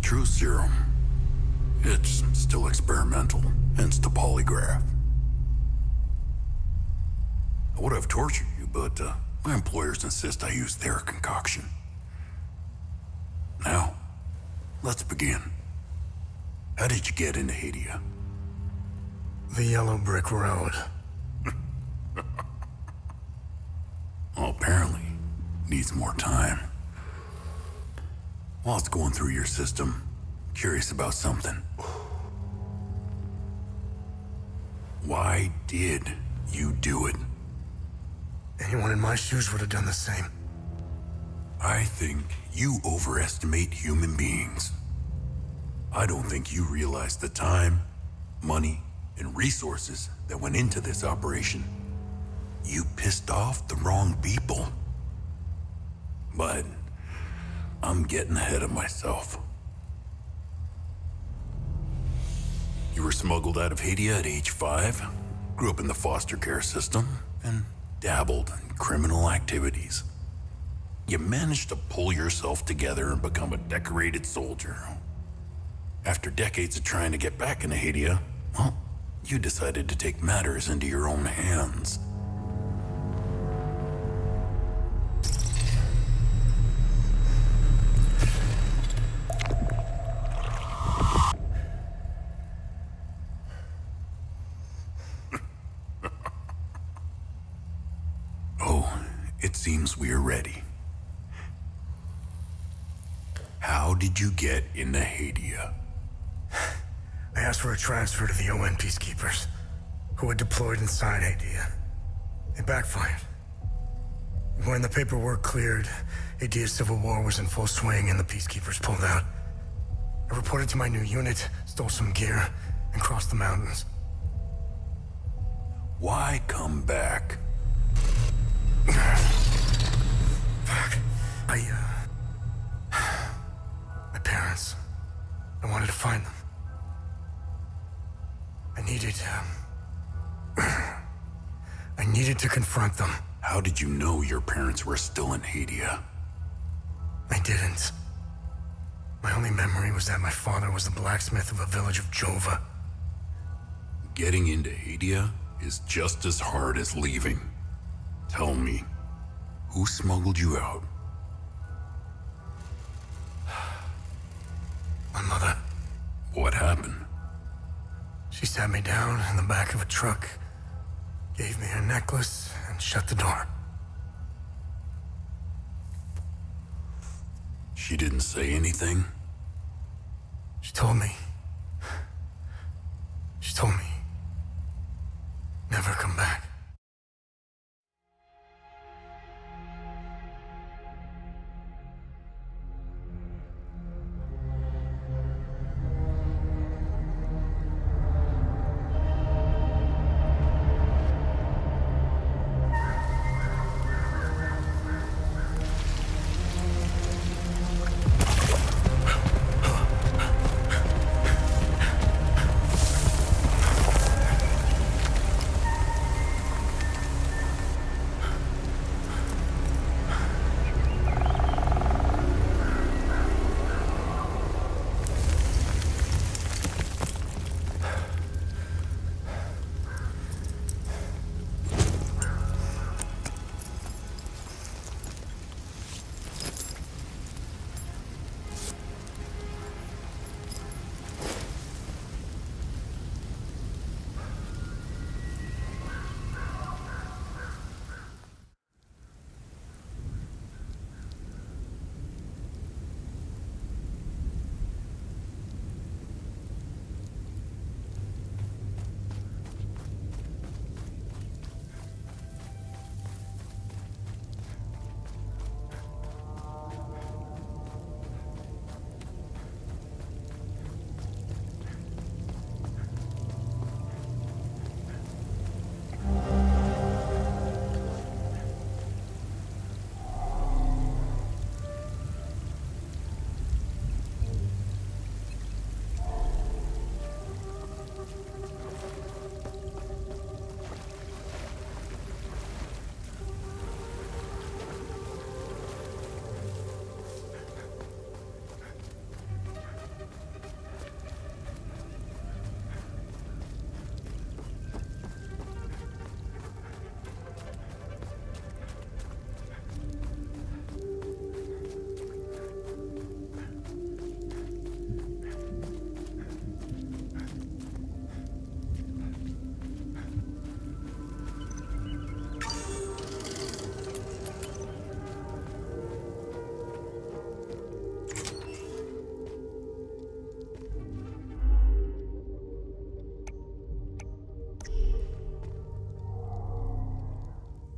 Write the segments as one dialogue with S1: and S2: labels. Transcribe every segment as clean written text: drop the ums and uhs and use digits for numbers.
S1: true serum. It's still experimental, hence the polygraph. I would have tortured you, but my employers insist I use their concoction. Now, let's begin. How did you get into Hadia?
S2: The yellow brick road.
S1: Well, apparently, needs more time. While it's going through your system, curious about something. Why did you do it?
S2: Anyone in my shoes would have done the same.
S1: I think you overestimate human beings. I don't think you realize the time, money, and resources that went into this operation. You pissed off the wrong people. But I'm getting ahead of myself. You were smuggled out of Hadia at age 5, grew up in the foster care system, and dabbled in criminal activities. You managed to pull yourself together and become a decorated soldier. After decades of trying to get back into Hadia, well, you decided to take matters into your own hands. It seems we are ready. How did you get into Hadia?
S2: I asked for a transfer to the UN peacekeepers, who had deployed inside Hadia. It backfired. When the paperwork cleared, Hadia's civil war was in full swing and the peacekeepers pulled out. I reported to my new unit, stole some gear, and crossed the mountains.
S1: Why come back?
S2: Fuck. My parents. I wanted to find them. I needed to confront them.
S1: How did you know your parents were still in Hadia?
S2: I didn't. My only memory was that my father was the blacksmith of a village of Jova.
S1: Getting into Hadia is just as hard as leaving. Tell me, who smuggled you out?
S2: My mother.
S1: What happened?
S2: She sat me down in the back of a truck, gave me her necklace, and shut the door.
S1: She didn't say anything?
S2: She told me, never come back.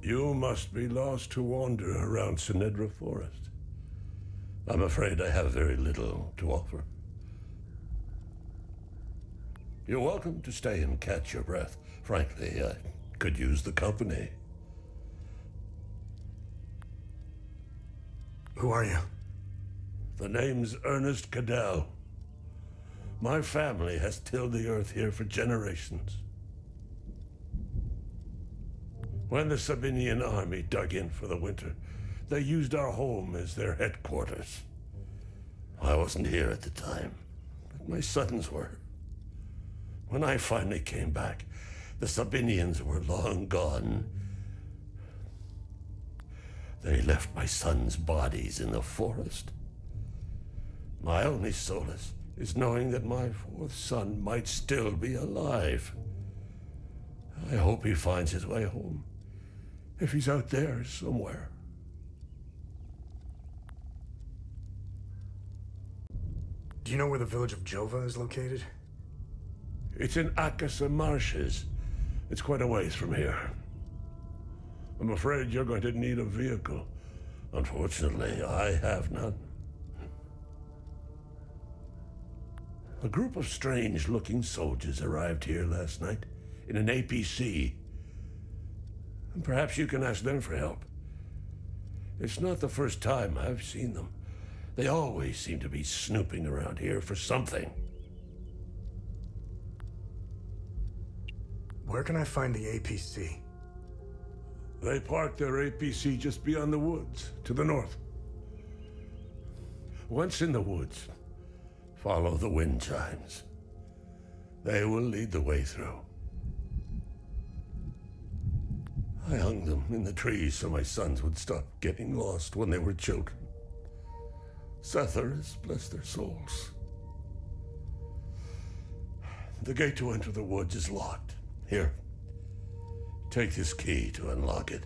S3: You must be lost to wander around Sinedra Forest. I'm afraid I have very little to offer. You're welcome to stay and catch your breath. Frankly, I could use the company.
S2: Who are you?
S3: The name's Ernest Cadell. My family has tilled the earth here for generations. When the Sabinian army dug in for the winter, they used our home as their headquarters. I wasn't here at the time, but my sons were. When I finally came back, the Sabinians were long gone. They left my sons' bodies in the forest. My only solace is knowing that my fourth son might still be alive. I hope he finds his way home, if he's out there somewhere.
S2: Do you know where the village of Jova is located?
S3: It's in Akasa Marshes. It's quite a ways from here. I'm afraid you're going to need a vehicle. Unfortunately, I have none. A group of strange-looking soldiers arrived here last night in an APC. And perhaps you can ask them for help. It's not the first time I've seen them. They always seem to be snooping around here for something.
S2: Where can I find the APC?
S3: They parked their APC just beyond the woods, to the north. Once in the woods, follow the wind chimes. They will lead the way through. I hung them in the trees so my sons would stop getting lost when they were children. Setharus, bless their souls. The gate to enter the woods is locked. Here, take this key to unlock it.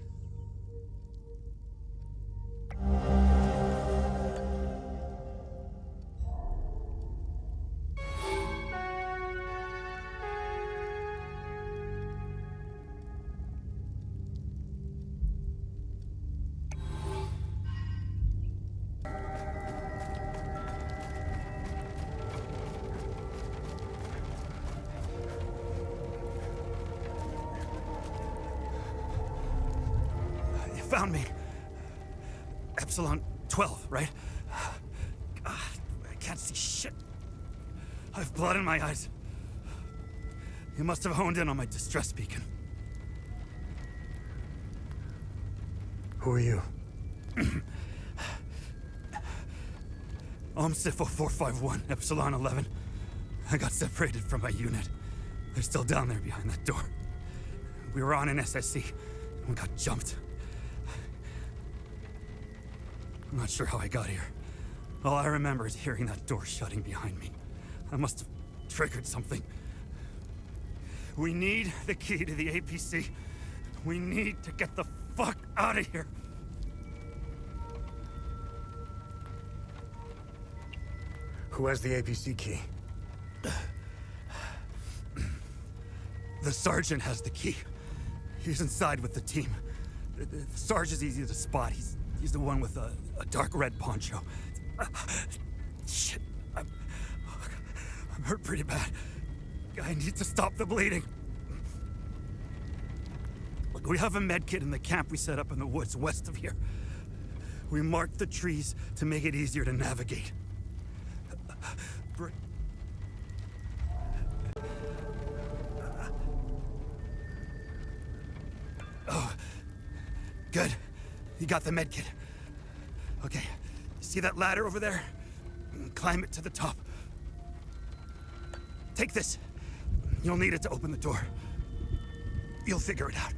S4: Found me. Epsilon 12, right? I can't see shit. I have blood in my eyes. You must have honed in on my distress beacon.
S2: Who are you?
S4: I'm Sifo 451, Epsilon 11. I got separated from my unit. They're still down there behind that door. We were on an SSC and we got jumped. I'm not sure how I got here. All I remember is hearing that door shutting behind me. I must have triggered something. We need the key to the APC. We need to get the fuck out of here.
S2: Who has the APC key?
S4: The sergeant has the key. He's inside with the team. The sergeant's easy to spot. He's the one with a dark red poncho. Shit. I'm hurt pretty bad. I need to stop the bleeding. Look, we have a med kit in the camp we set up in the woods west of here. We marked the trees to make it easier to navigate. Oh, good. You got the med kit. Okay, see that ladder over there? Climb it to the top. Take this. You'll need it to open the door. You'll figure it out.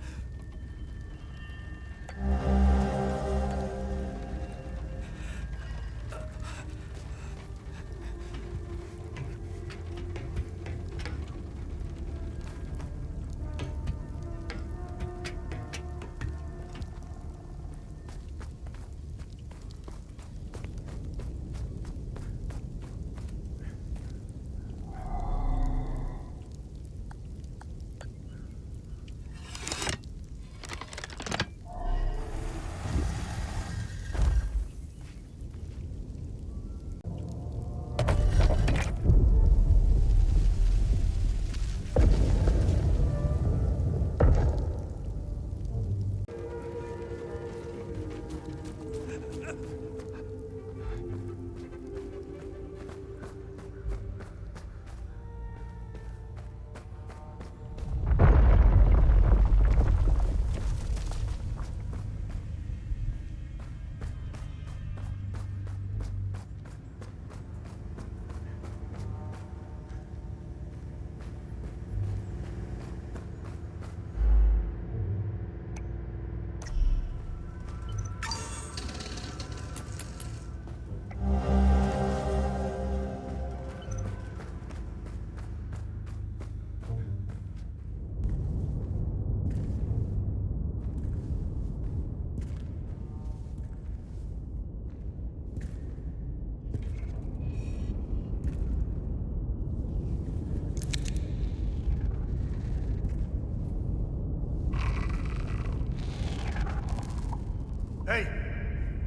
S2: Hey,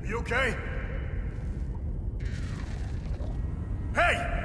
S2: are you okay? Hey!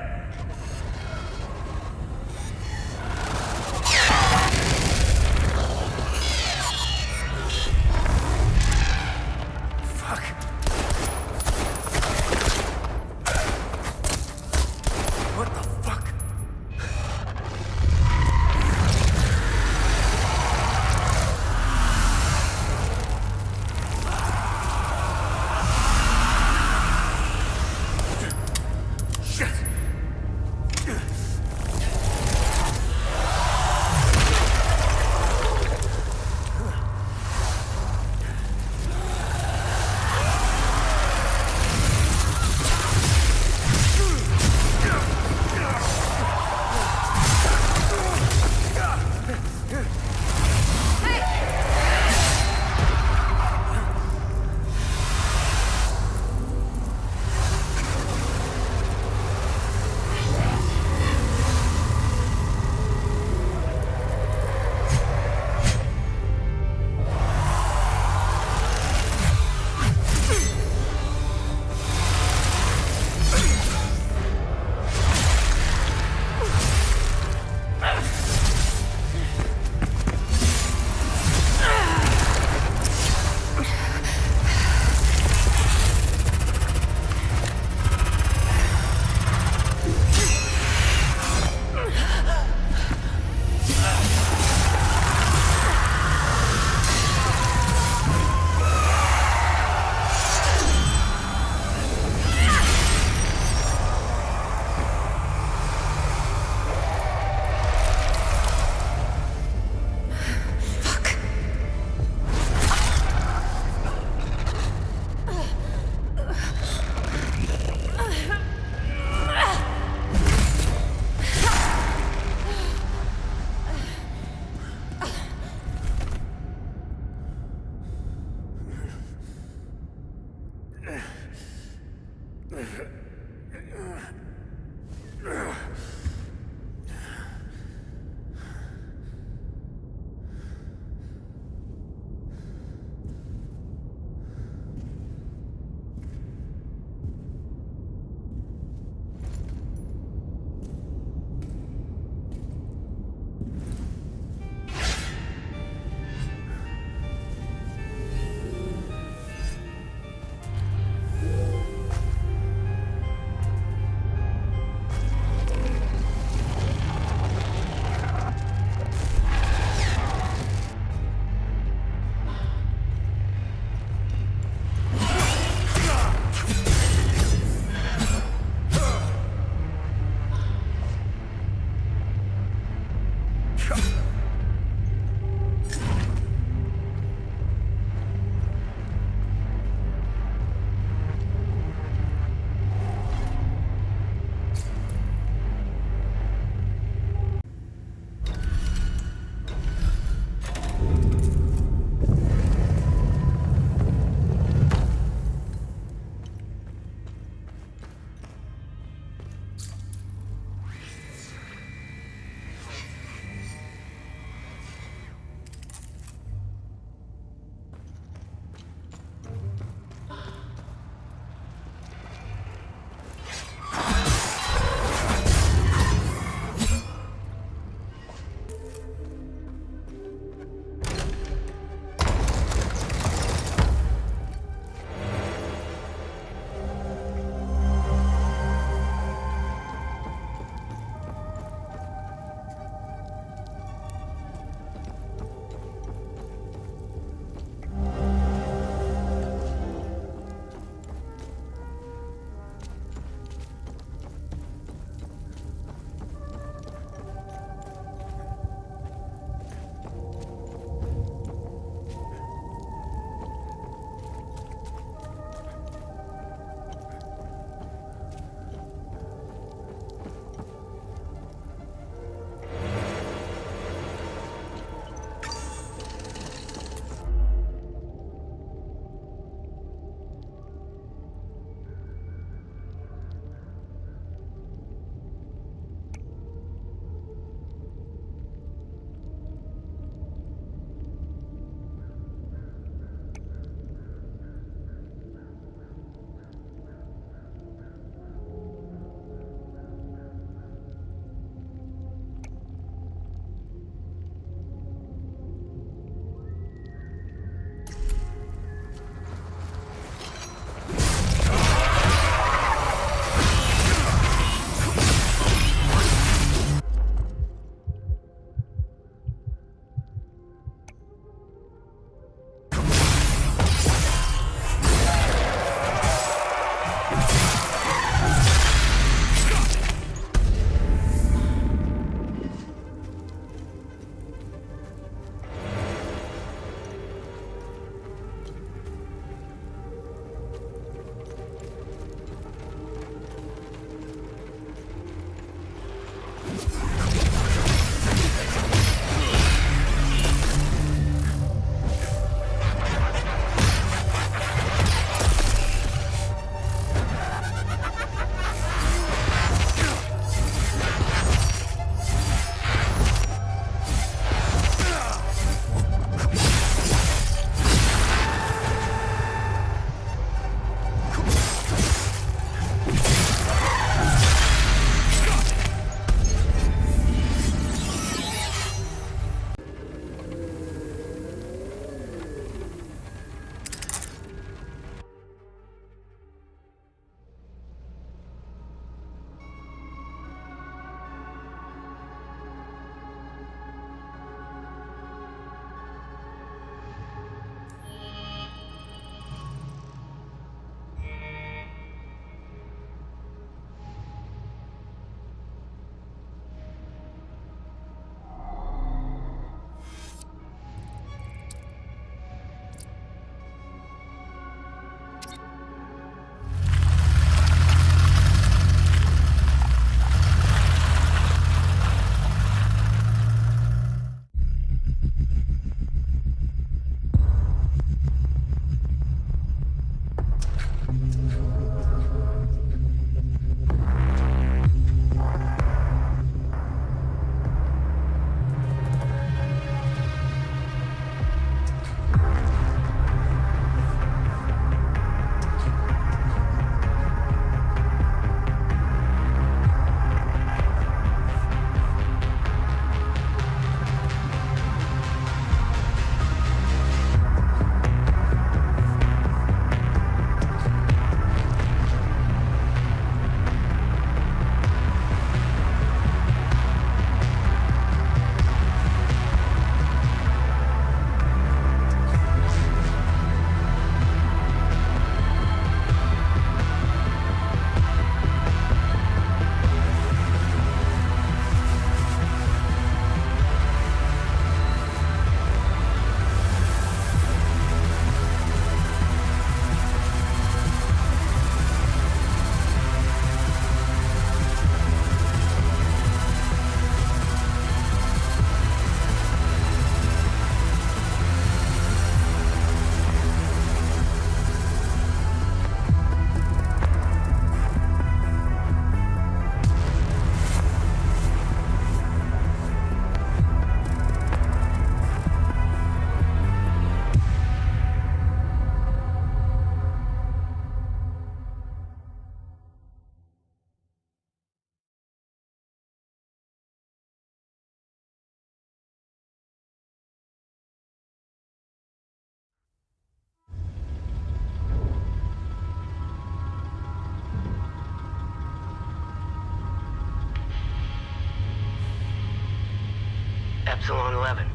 S5: Epsilon 11.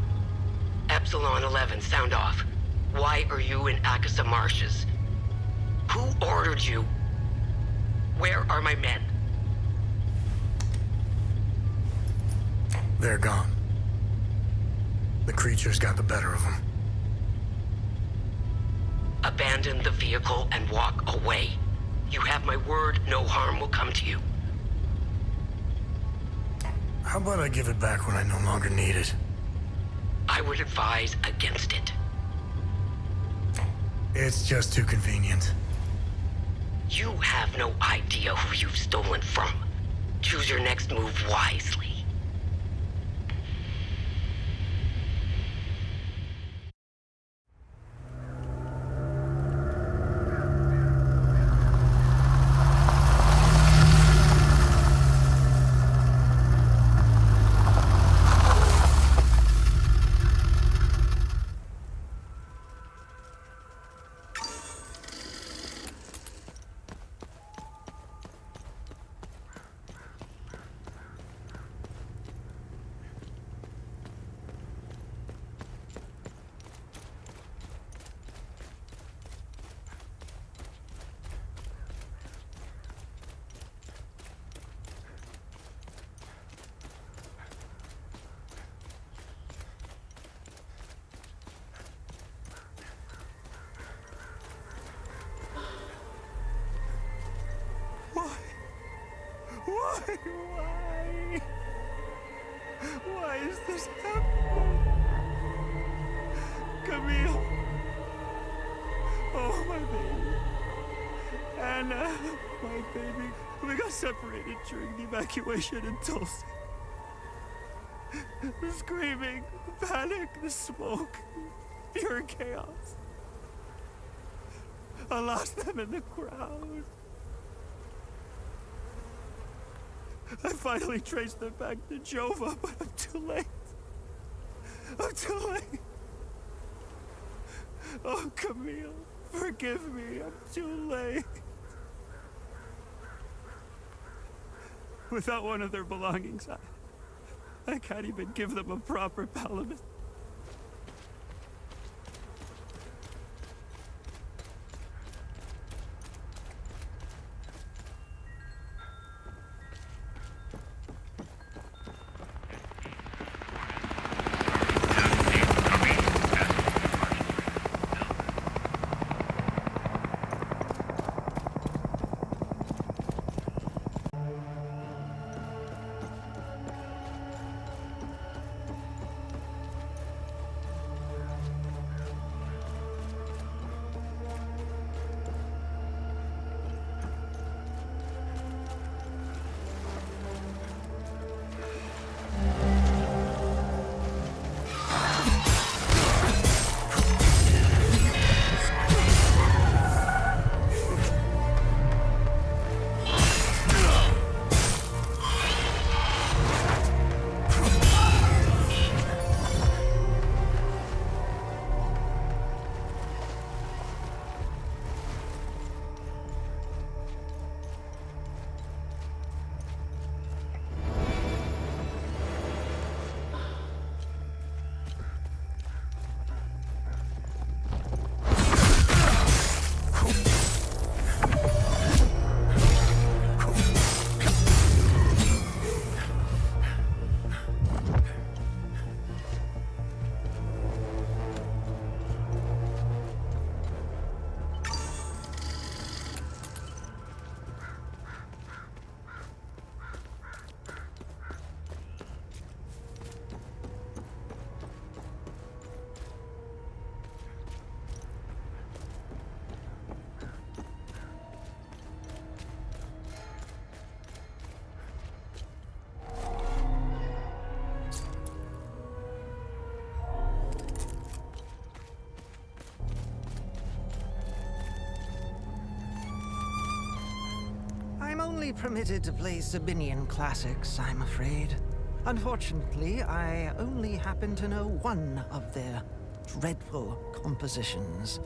S5: Epsilon 11, sound off. Why are you in Akasa Marshes? Who ordered you? Where are my men?
S2: They're gone. The creatures got the better of them.
S5: Abandon the vehicle and walk away. You have my word, no harm will come to you.
S2: How about I give it back when I no longer need it?
S5: I would advise against it.
S2: It's just too convenient.
S5: You have no idea who you've stolen from. Choose your next move wisely.
S4: Why is this happening? Camille. Oh, my baby. Anna, my baby. We got separated during the evacuation in Tulsa. The screaming, the panic, the smoke, pure chaos. I lost them in the crowd. I finally traced them back to Jova, but I'm too late. I'm too late. Oh, Camille, forgive me. I'm too late. Without one of their belongings, I can't even give them a proper palace.
S6: I'm only permitted to play Sabinian classics, I'm afraid. Unfortunately, I only happen to know one of their dreadful compositions.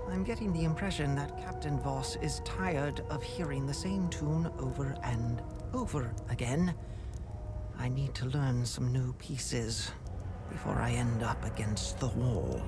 S6: I'm getting the impression that Captain Voss is tired of hearing the same tune over and over again. I need to learn some new pieces before I end up against the wall.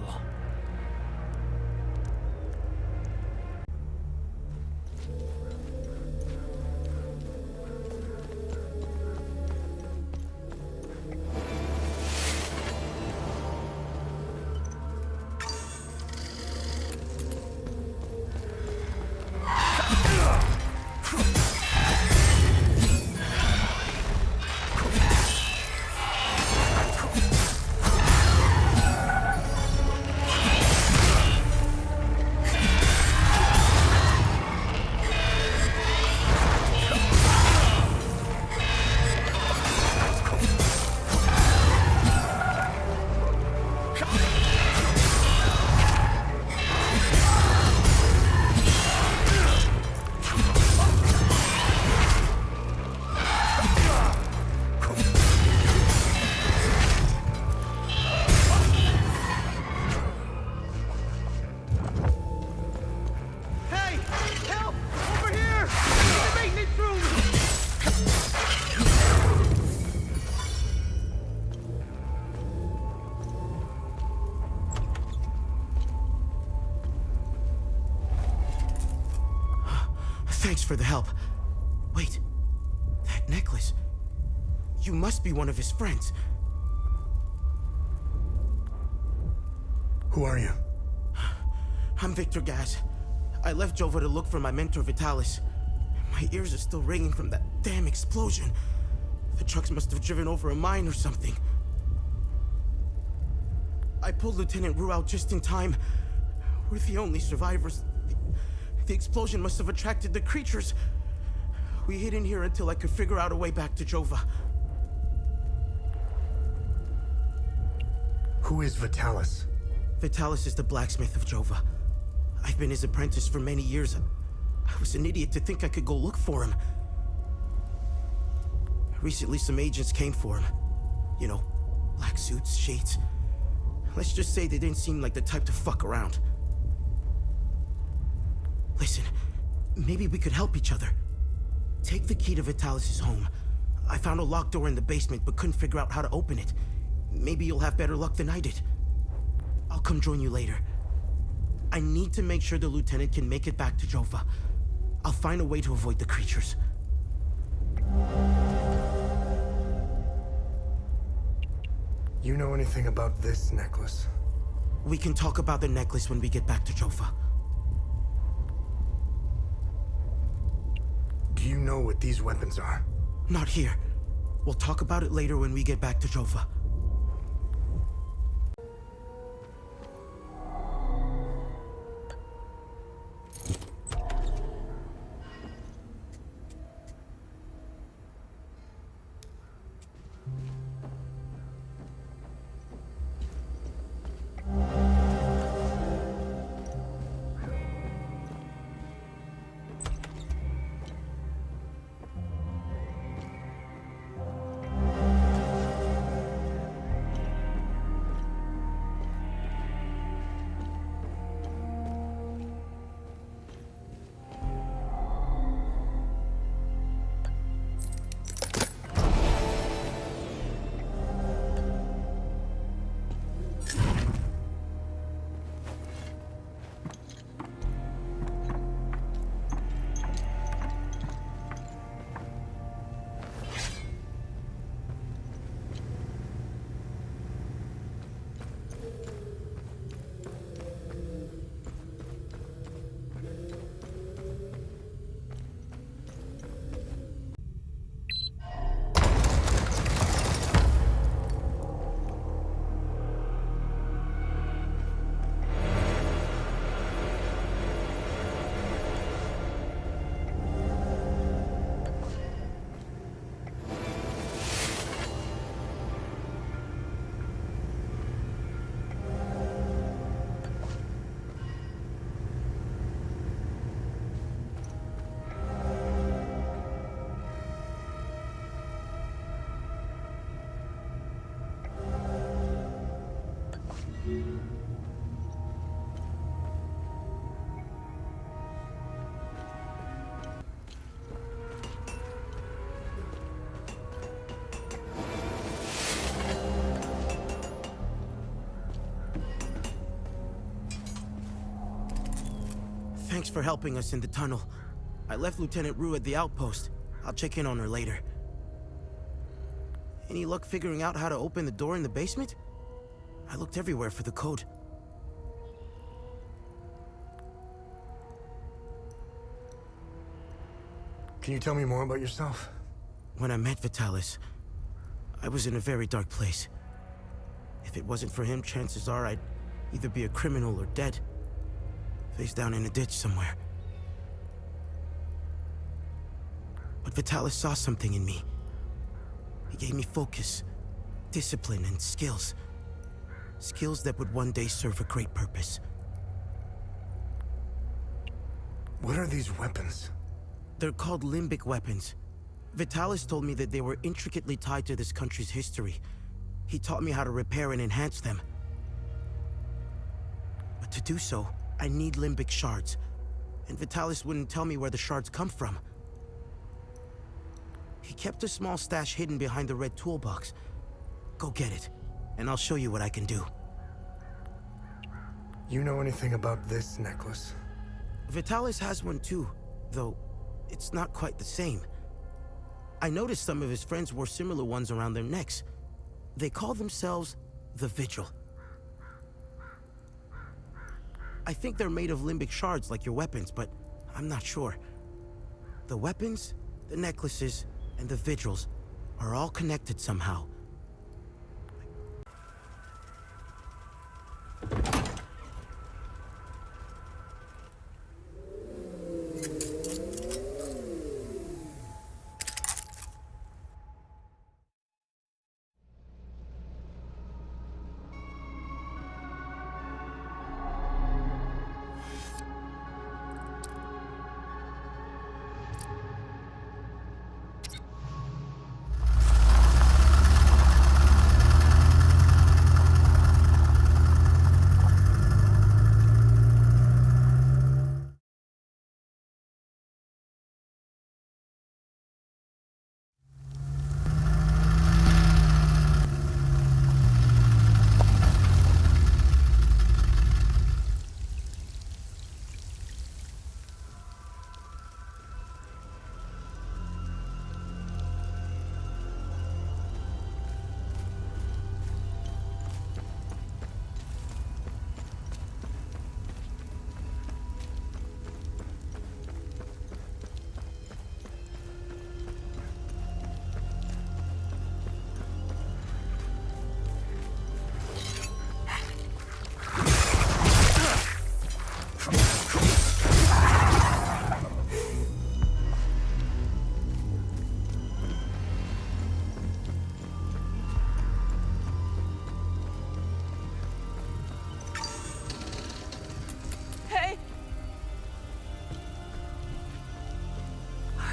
S7: Thanks for the help. Wait, that necklace. You must be one of his friends.
S2: Who are you?
S7: I'm Victor Gaz. I left Jova to look for my mentor Vitalis. My ears are still ringing from that damn explosion. The trucks must have driven over a mine or something. I pulled Lieutenant Rue out just in time. We're the only survivors. The explosion must have attracted the creatures. We hid in here until I could figure out a way back to Jova.
S2: Who is Vitalis?
S7: Vitalis is the blacksmith of Jova. I've been his apprentice for many years. I was an idiot to think I could go look for him. Recently, some agents came for him. You know, black suits, shades. Let's just say they didn't seem like the type to fuck around. Listen, maybe we could help each other. Take the key to Vitalis' home. I found a locked door in the basement, but couldn't figure out how to open it. Maybe you'll have better luck than I did. I'll come join you later. I need to make sure the lieutenant can make it back to Jova. I'll find a way to avoid the creatures.
S2: You know anything about this necklace?
S7: We can talk about the necklace when we get back to Jova.
S2: Do you know what these weapons are?
S7: Not here. We'll talk about it later when we get back to Jova. Thanks for helping us in the tunnel. I left Lieutenant Rue at the outpost. I'll check in on her later. Any luck figuring out how to open the door in the basement? I looked everywhere for the code.
S2: Can you tell me more about yourself?
S7: When I met Vitalis, I was in a very dark place. If it wasn't for him, chances are I'd either be a criminal or dead. Face down in a ditch somewhere. But Vitalis saw something in me. He gave me focus, discipline, and skills. Skills that would one day serve a great purpose.
S2: What are these weapons?
S7: They're called limbic weapons. Vitalis told me that they were intricately tied to this country's history. He taught me how to repair and enhance them. But to do so, I need limbic shards. And Vitalis wouldn't tell me where the shards come from. He kept a small stash hidden behind the red toolbox. Go get it, and I'll show you what I can do.
S2: You know anything about this necklace?
S7: Vitalis has one too, though it's not quite the same. I noticed some of his friends wore similar ones around their necks. They call themselves the Vigil. I think they're made of limbic shards like your weapons, but I'm not sure. The weapons, the necklaces, and the Vigils are all connected somehow.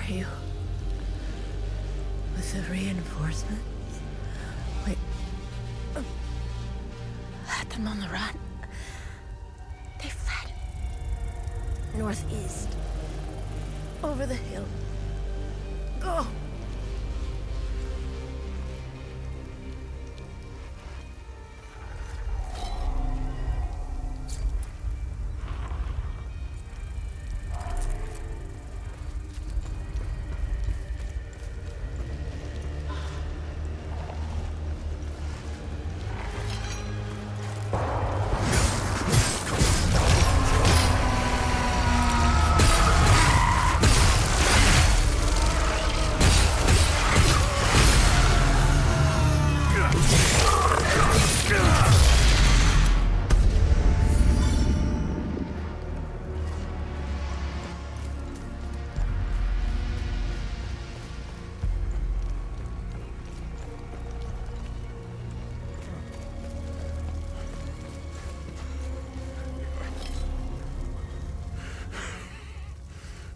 S8: You with the reinforcements? Wait, had them on the run. They fled northeast, over the hill. Go!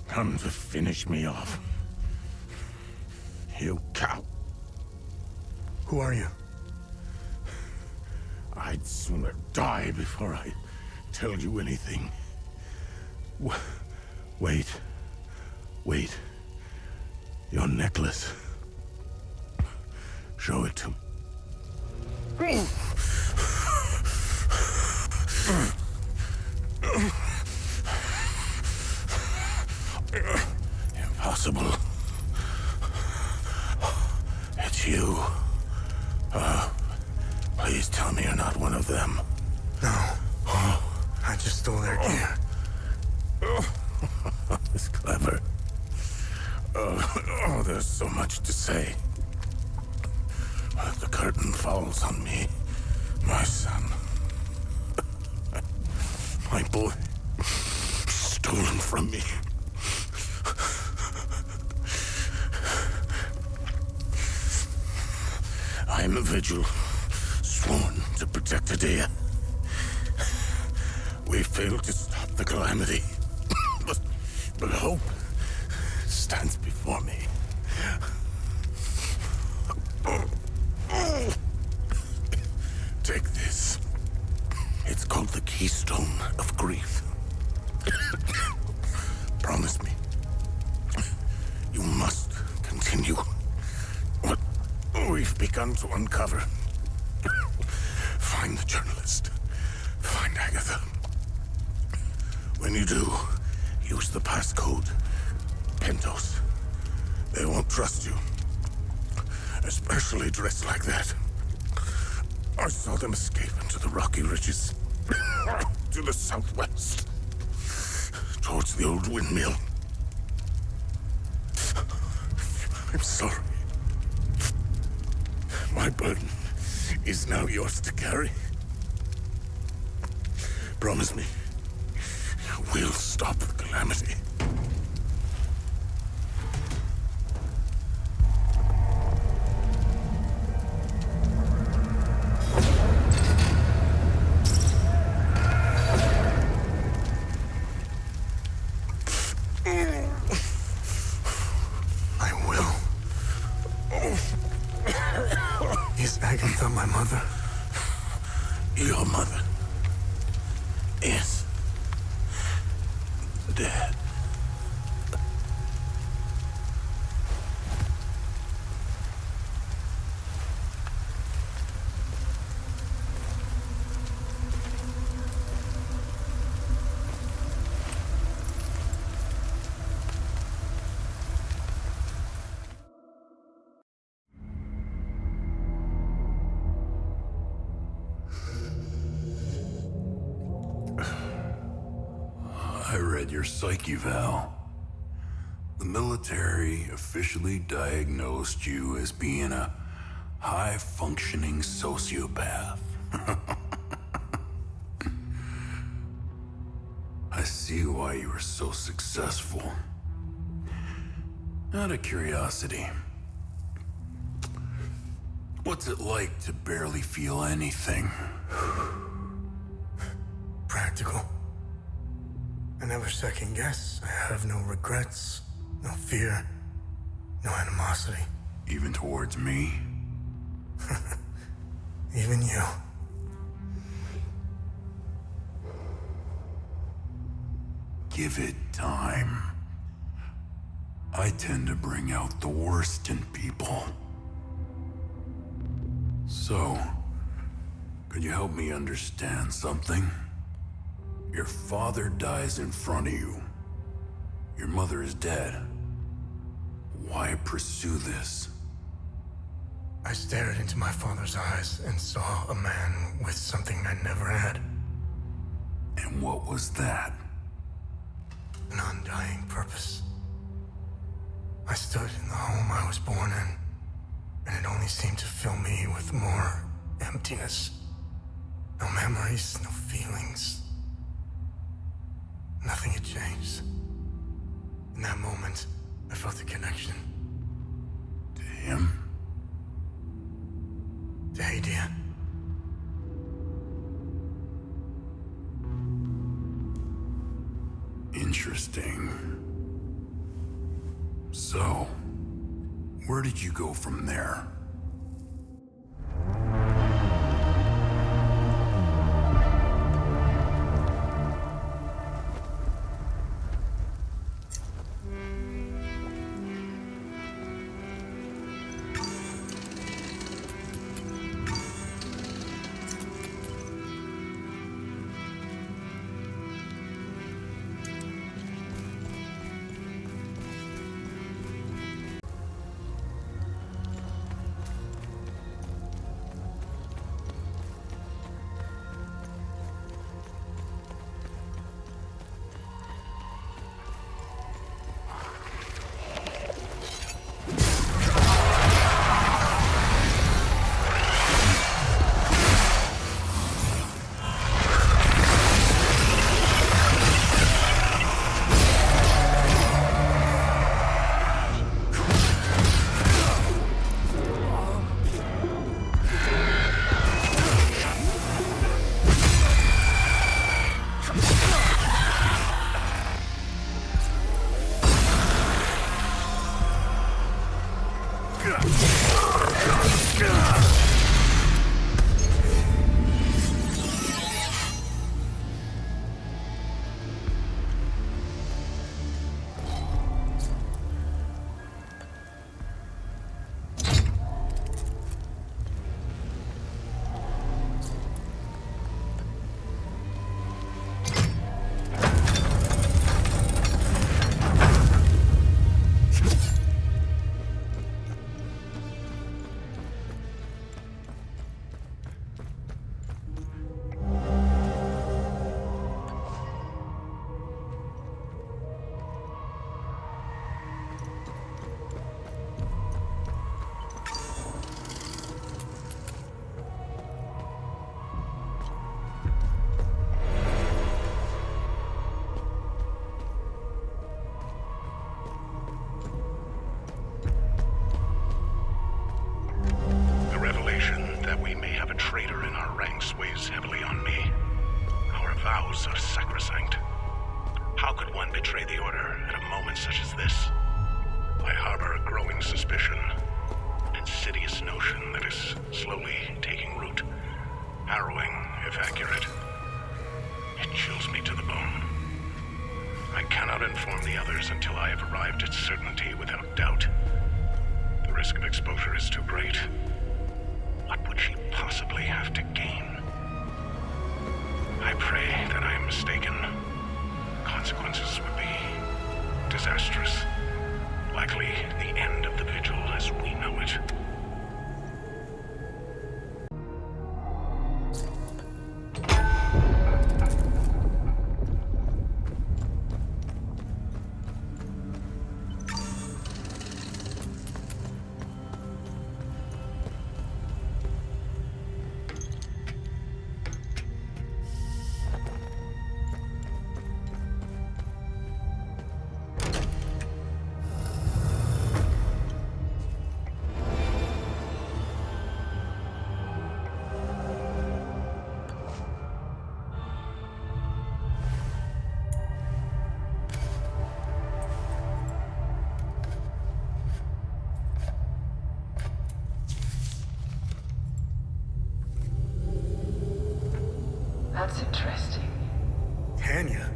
S3: Come to finish me off. You cow.
S2: Who are you?
S3: I'd sooner die before I tell you anything. Wait. Wait. Your necklace. Show it to me. Please tell me you're not one of them.
S2: No. I just stole their gear.
S3: It's clever. Oh, there's so much to say. But the curtain falls on me, my son. My boy, stolen from me. I am a vigil, sworn to protect Adia. We failed to stop the calamity, but hope stands before me. Take this. It's called the Keystone of Grief. Promise me. You must continue what we've begun to uncover. Find the journalist. Find Agatha. When you do, use the passcode. Pentos. They won't trust you. Especially dressed like that. I saw them escape into the rocky ridges. To the southwest. Towards the old windmill. I'm sorry. My burden is now yours to carry. Promise me, we'll stop the calamity.
S2: Is Agatha my mother?
S3: Your mother is dead.
S1: I read your psyche eval. The military officially diagnosed you as being a high-functioning sociopath. I see why you were so successful. Out of curiosity, what's it like to barely feel anything?
S2: Practical. I never second guess. I have no regrets, no fear, no animosity.
S1: Even towards me?
S2: Even you.
S1: Give it time. I tend to bring out the worst in people. So, could you help me understand something? Your father dies in front of you. Your mother is dead. Why pursue this?
S2: I stared into my father's eyes and saw a man with something I never had.
S1: And what was that?
S2: An undying purpose. I stood in the home I was born in, and it only seemed to fill me with more emptiness. No memories, no feelings. Nothing had changed. In that moment, I felt a connection.
S1: To him?
S2: To Adia.
S1: Interesting. So, where did you go from there?
S9: Harrowing, if accurate. It chills me to the bone. I cannot inform the others until I have arrived at certainty without doubt. The risk of exposure is too great. What would she possibly have to gain? I pray that I am mistaken. Consequences would be disastrous. Likely the end of the vigil as we know it.
S10: That's interesting.
S2: Tanya?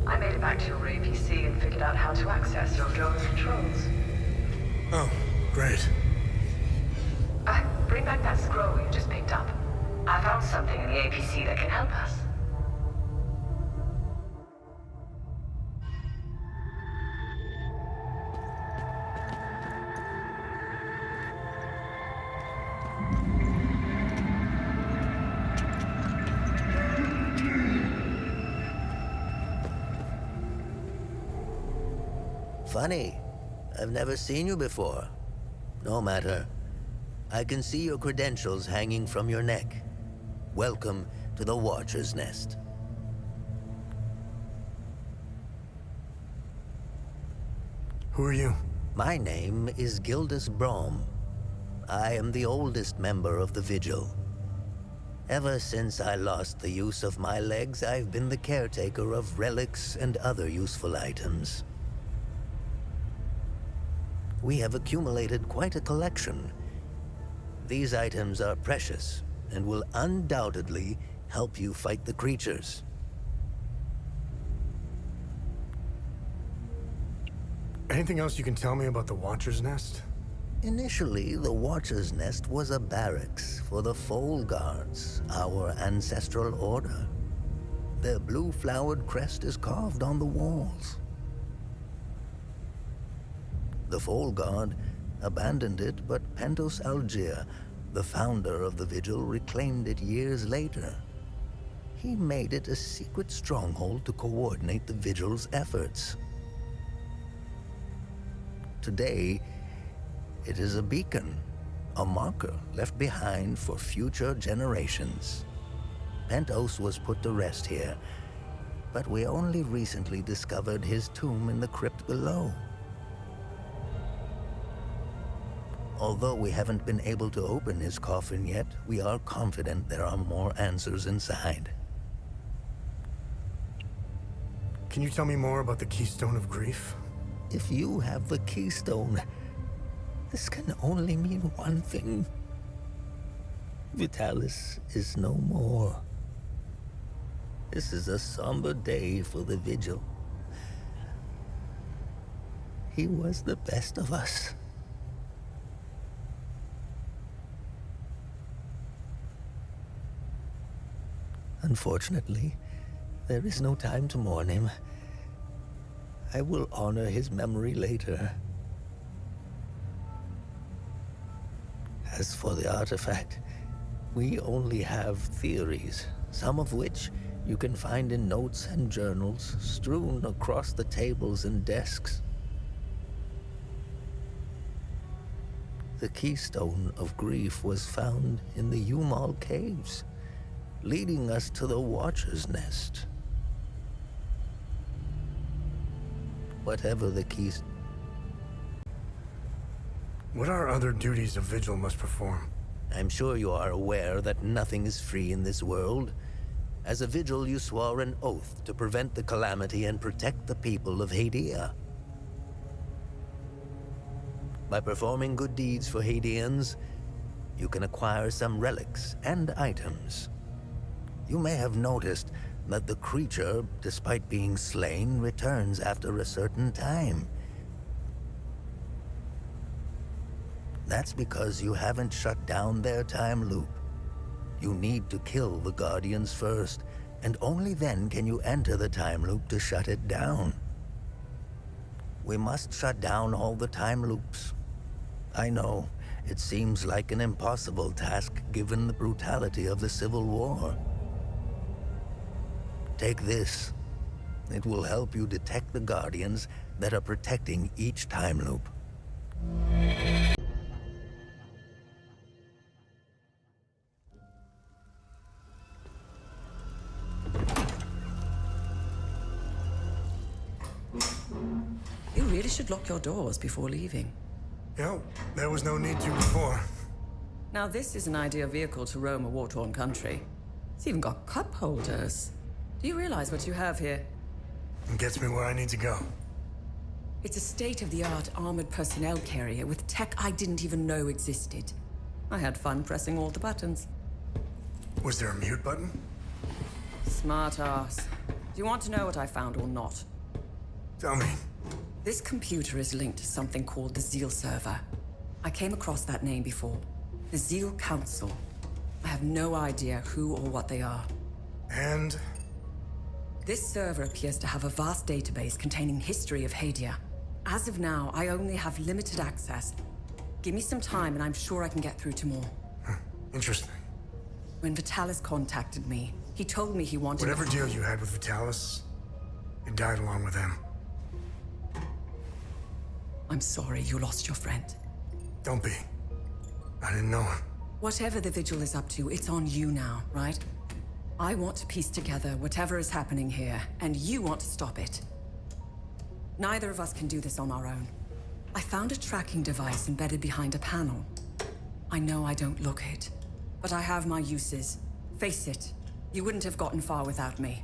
S10: I made it back to your APC and figured out how to access your drone controls.
S2: Oh, great.
S10: Bring back that scroll you just picked up. I found something in the APC that can help us.
S11: Funny. I've never seen you before. No matter. I can see your credentials hanging from your neck. Welcome to the Watcher's Nest.
S2: Who are you?
S11: My name is Gildas Brom. I am the oldest member of the Vigil. Ever since I lost the use of my legs, I've been the caretaker of relics and other useful items. We have accumulated quite a collection. These items are precious and will undoubtedly help you fight the creatures.
S2: Anything else you can tell me about the Watcher's Nest?
S11: Initially, the Watcher's Nest was a barracks for the Foal Guards, our ancestral order. Their blue-flowered crest is carved on the walls. The Foal Guard abandoned it, but Pentos Algier, the founder of the Vigil, reclaimed it years later. He made it a secret stronghold to coordinate the Vigil's efforts. Today, it is a beacon, a marker left behind for future generations. Pentos was put to rest here, but we only recently discovered his tomb in the crypt below. Although we haven't been able to open his coffin yet, we are confident there are more answers inside.
S2: Can you tell me more about the Keystone of Grief?
S11: If you have the keystone, this can only mean one thing. Vitalis is no more. This is a somber day for the Vigil. He was the best of us. Unfortunately, there is no time to mourn him. I will honor his memory later. As for the artifact, we only have theories, some of which you can find in notes and journals strewn across the tables and desks. The Keystone of Grief was found in the Umal Caves, leading us to the Watcher's Nest. Whatever the keys...
S2: What are other duties a Vigil must perform?
S11: I'm sure you are aware that nothing is free in this world. As a Vigil, you swore an oath to prevent the calamity and protect the people of Hadia. By performing good deeds for Hadians, you can acquire some relics and items. You may have noticed that the creature, despite being slain, returns after a certain time. That's because you haven't shut down their time loop. You need to kill the Guardians first, and only then can you enter the time loop to shut it down. We must shut down all the time loops. I know, it seems like an impossible task given the brutality of the Civil War. Take this. It will help you detect the Guardians that are protecting each time loop.
S12: You really should lock your doors before leaving.
S2: Yeah, there was no need to before.
S12: Now this is an ideal vehicle to roam a war-torn country. It's even got cup holders. Do you realize what you have here?
S2: It gets me where I need to go.
S12: It's a state-of-the-art armored personnel carrier with tech I didn't even know existed. I had fun pressing all the buttons.
S2: Was there a mute button?
S12: Smart ass. Do you want to know what I found or not?
S2: Tell me.
S12: This computer is linked to something called the Zeal server. I came across that name before. The Zeal Council. I have no idea who or what they are.
S2: And?
S12: This server appears to have a vast database containing history of Hadia. As of now, I only have limited access. Give me some time and I'm sure I can get through to more.
S2: Interesting.
S12: When Vitalis contacted me, he told me he wanted—
S2: Whatever deal you had with Vitalis, it died along with him.
S12: I'm sorry you lost your friend.
S2: Don't be. I didn't know him.
S12: Whatever the Vigil is up to, it's on you now, right? I want to piece together whatever is happening here, and you want to stop it. Neither of us can do this on our own. I found a tracking device embedded behind a panel. I know I don't look it, but I have my uses. Face it, you wouldn't have gotten far without me.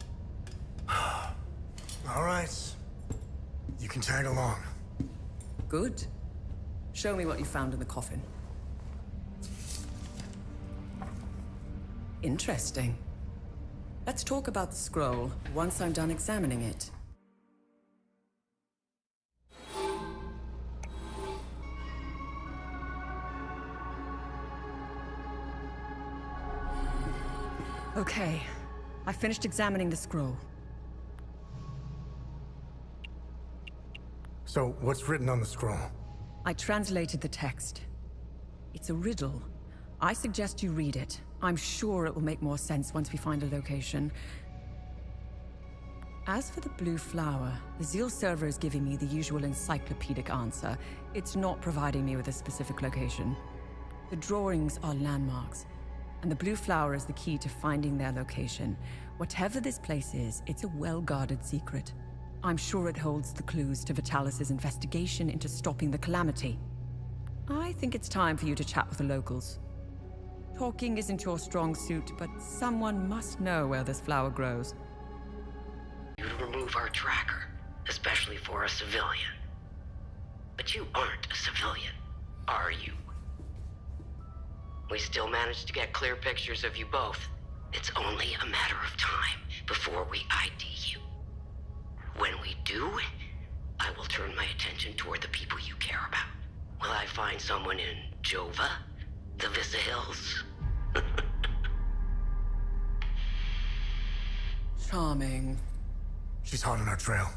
S2: All right. You can tag along.
S12: Good. Show me what you found in the coffin. Interesting. Let's talk about the scroll once I'm done examining it. Okay, I finished examining the scroll.
S2: So, what's written on the scroll?
S12: I translated the text. It's a riddle. I suggest you read it. I'm sure it will make more sense once we find a location. As for the blue flower, the Zeal server is giving me the usual encyclopedic answer. It's not providing me with a specific location. The drawings are landmarks, and the blue flower is the key to finding their location. Whatever this place is, it's a well-guarded secret. I'm sure it holds the clues to Vitalis' investigation into stopping the calamity. I think it's time for you to chat with the locals. Talking isn't your strong suit, but someone must know where this flower grows.
S5: You to remove our tracker, especially for a civilian. But you aren't a civilian, are you? We still managed to get clear pictures of you both. It's only a matter of time before we ID you. When we do, I will turn my attention toward the people you care about. Will I find someone in Jova? The Vista Hills?
S12: Charming.
S2: She's hot on our trail.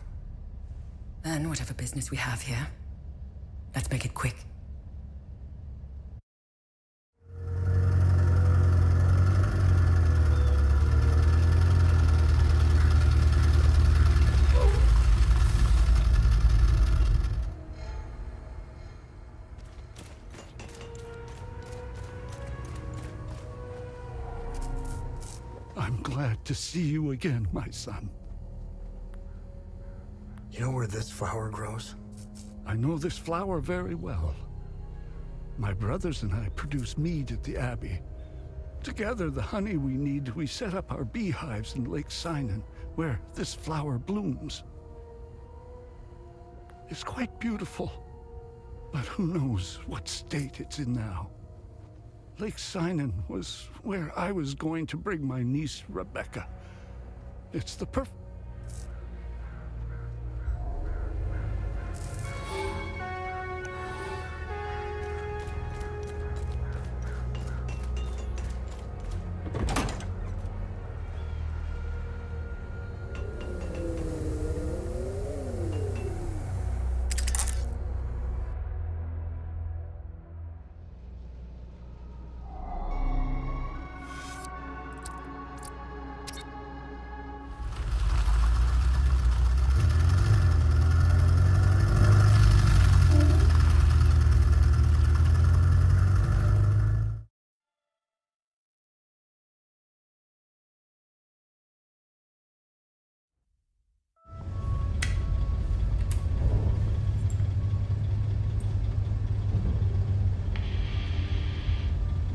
S12: Then whatever business we have here, let's make it quick.
S3: I'm glad to see you again, my son.
S2: You know where this flower grows?
S3: I know this flower very well. My brothers and I produce mead at the Abbey. To gather the honey we need, we set up our beehives in Lake Sinan, where this flower blooms. It's quite beautiful, but who knows what state it's in now. Lake Sinan was where I was going to bring my niece, Rebecca. It's the perfect...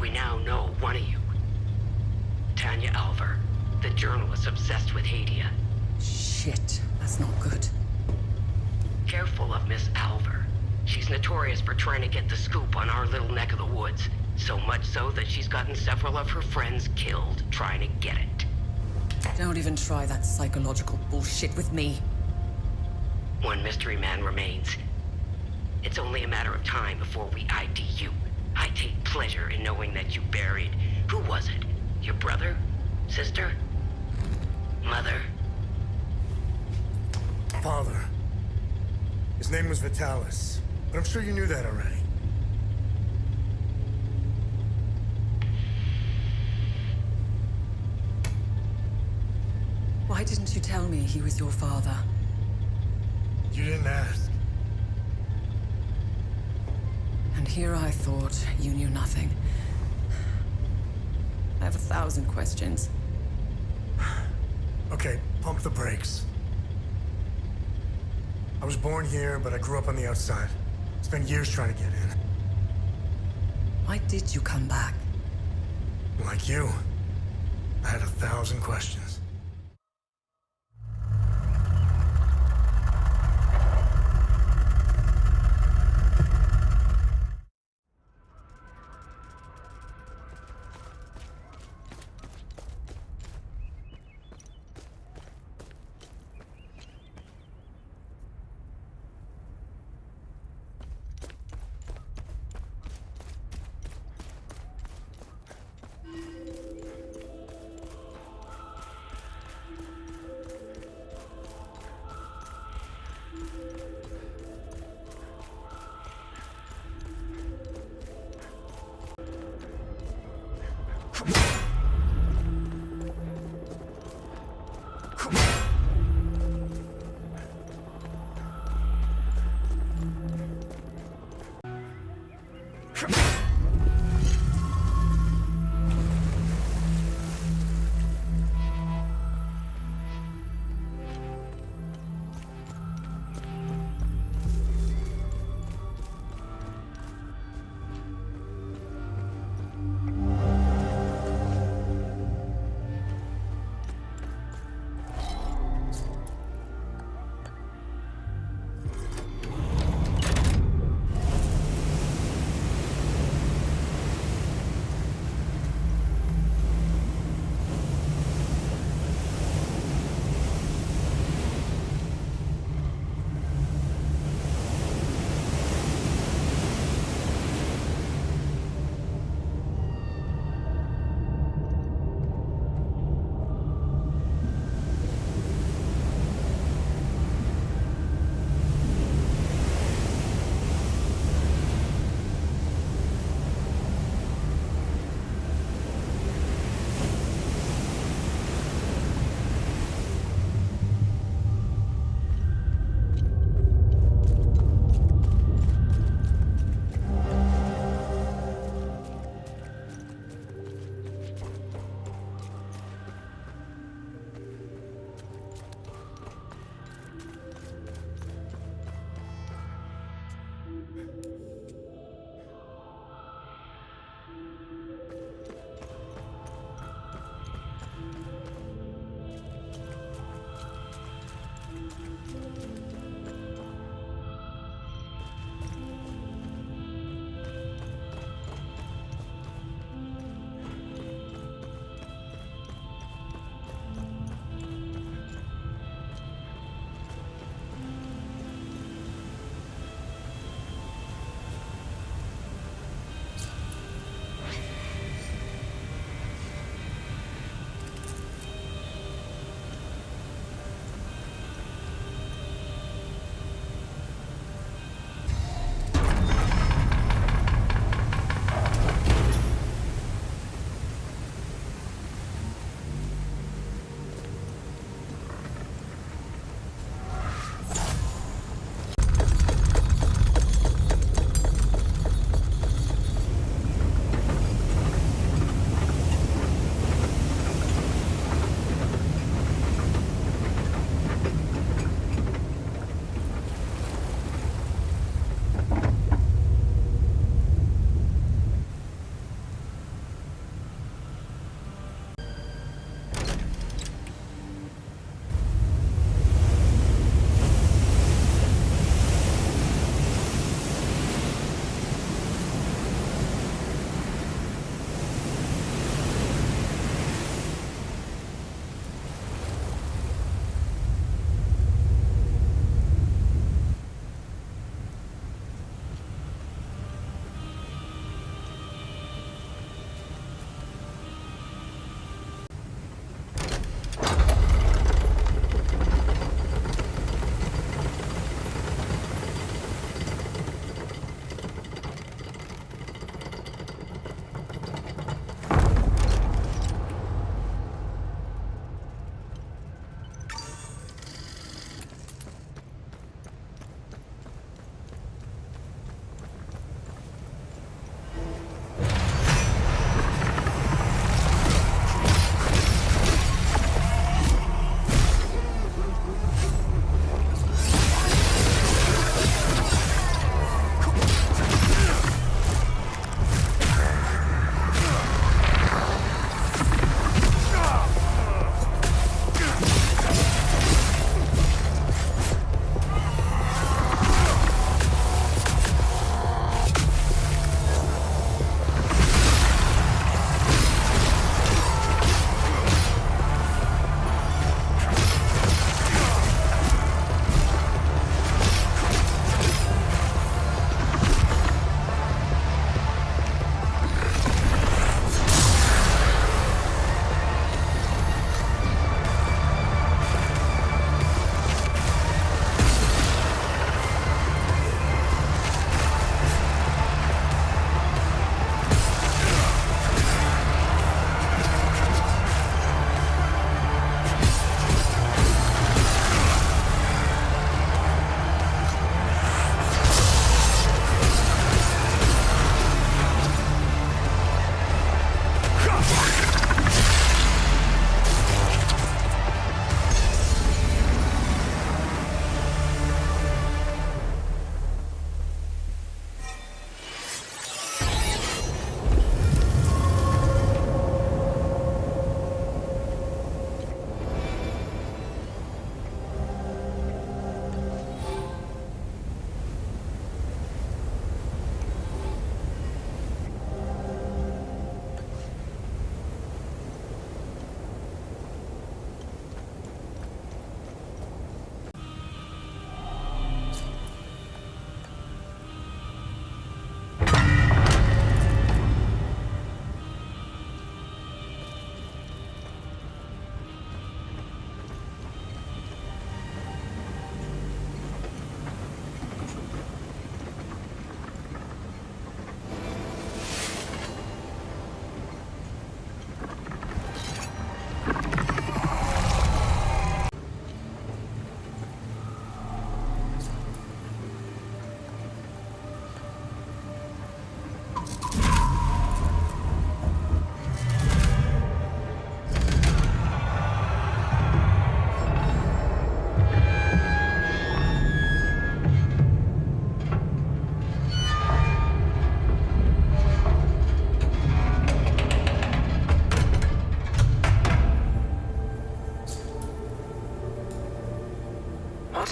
S5: We now know one of you. Tanya Alver, the journalist obsessed with Hadia.
S12: Shit, that's not good.
S5: Careful of Miss Alver. She's notorious for trying to get the scoop on our little neck of the woods. So much so that she's gotten several of her friends killed trying to get it.
S12: Don't even try that psychological bullshit with me.
S5: One mystery man remains. It's only a matter of time before we ID you. I take pleasure in knowing that you buried... Who was it? Your brother? Sister? Mother?
S2: Father. His name was Vitalis, but I'm sure you knew that already.
S12: Why didn't you tell me he was your father?
S2: You didn't ask.
S12: And here I thought you knew nothing. I have 1,000 questions.
S2: Okay, pump the brakes. I was born here, but I grew up on the outside. Spent years trying to get in.
S12: Why did you come back?
S2: Like you, I had 1,000 questions.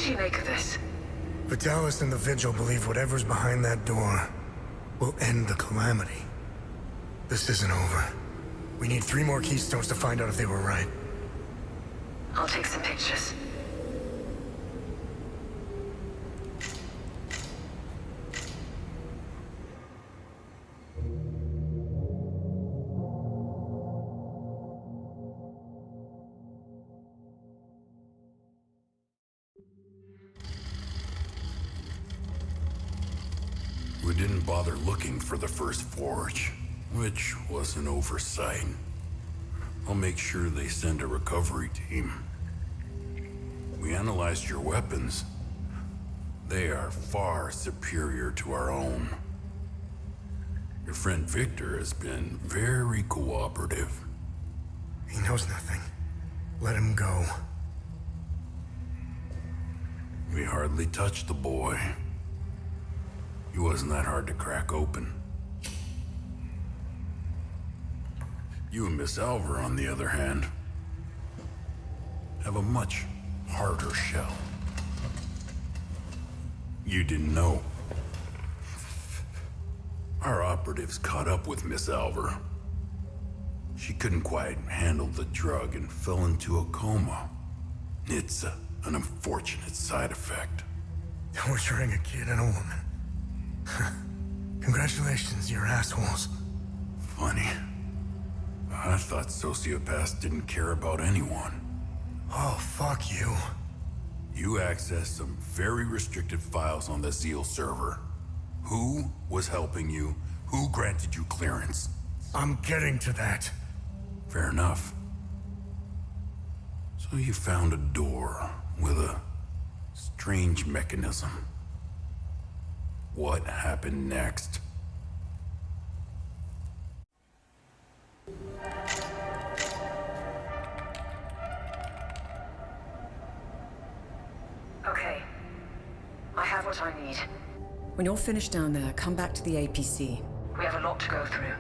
S10: do you make of this?
S2: Vitalis and the Vigil believe whatever's behind that door will end the calamity. This isn't over. We need 3 more keystones to find out if they were right.
S10: I'll take some pictures.
S1: We didn't bother looking for the first forge, which was an oversight. I'll make sure they send a recovery team. We analyzed your weapons. They are far superior to our own. Your friend Victor has been very cooperative.
S2: He knows nothing. Let him go.
S1: We hardly touched the boy. He wasn't that hard to crack open. You and Miss Alver, on the other hand, have a much harder shell. You didn't know. Our operatives caught up with Miss Alver. She couldn't quite handle the drug and fell into a coma. It's an unfortunate side effect.
S2: Torturing a kid and a woman. Congratulations, you're assholes.
S1: Funny. I thought sociopaths didn't care about anyone.
S2: Oh, fuck you.
S1: You accessed some very restricted files on the Zeal server. Who was helping you? Who granted you clearance?
S2: I'm getting to that.
S1: Fair enough. So you found a door with a strange mechanism. What happened next?
S10: Okay. I have what I need.
S12: When you're finished down there, come back to the APC.
S10: We have a lot to go through.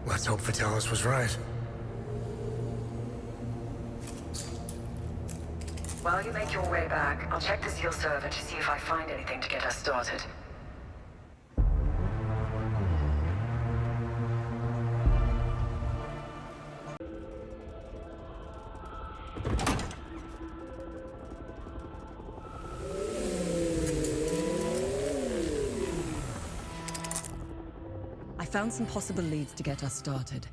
S2: Let's hope Vitalis was right.
S10: While you make your way back, I'll check the Zeal server to see if I find anything to get us started.
S12: I found some possible leads to get us started.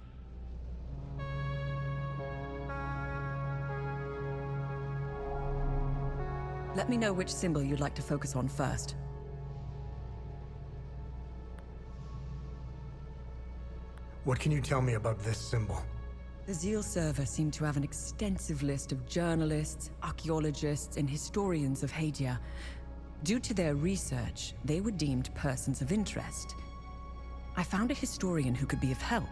S12: Let me know which symbol you'd like to focus on first.
S2: What can you tell me about this symbol?
S12: The Zeal server seemed to have an extensive list of journalists, archaeologists, and historians of Hadia. Due to their research, they were deemed persons of interest. I found a historian who could be of help.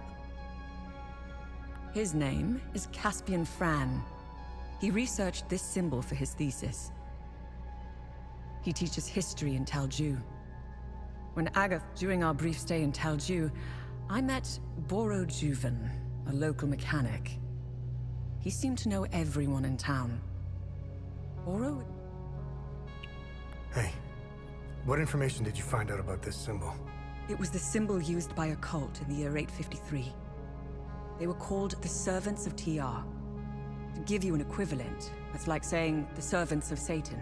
S12: His name is Caspian Fran. He researched this symbol for his thesis. He teaches history in Talju. When during our brief stay in Talju, I met Boro Juven, a local mechanic. He seemed to know everyone in town. Boro?
S2: Hey, what information did you find out about this symbol?
S12: It was the symbol used by a cult in the year 853. They were called the Servants of TR. To give you an equivalent, that's like saying the Servants of Satan.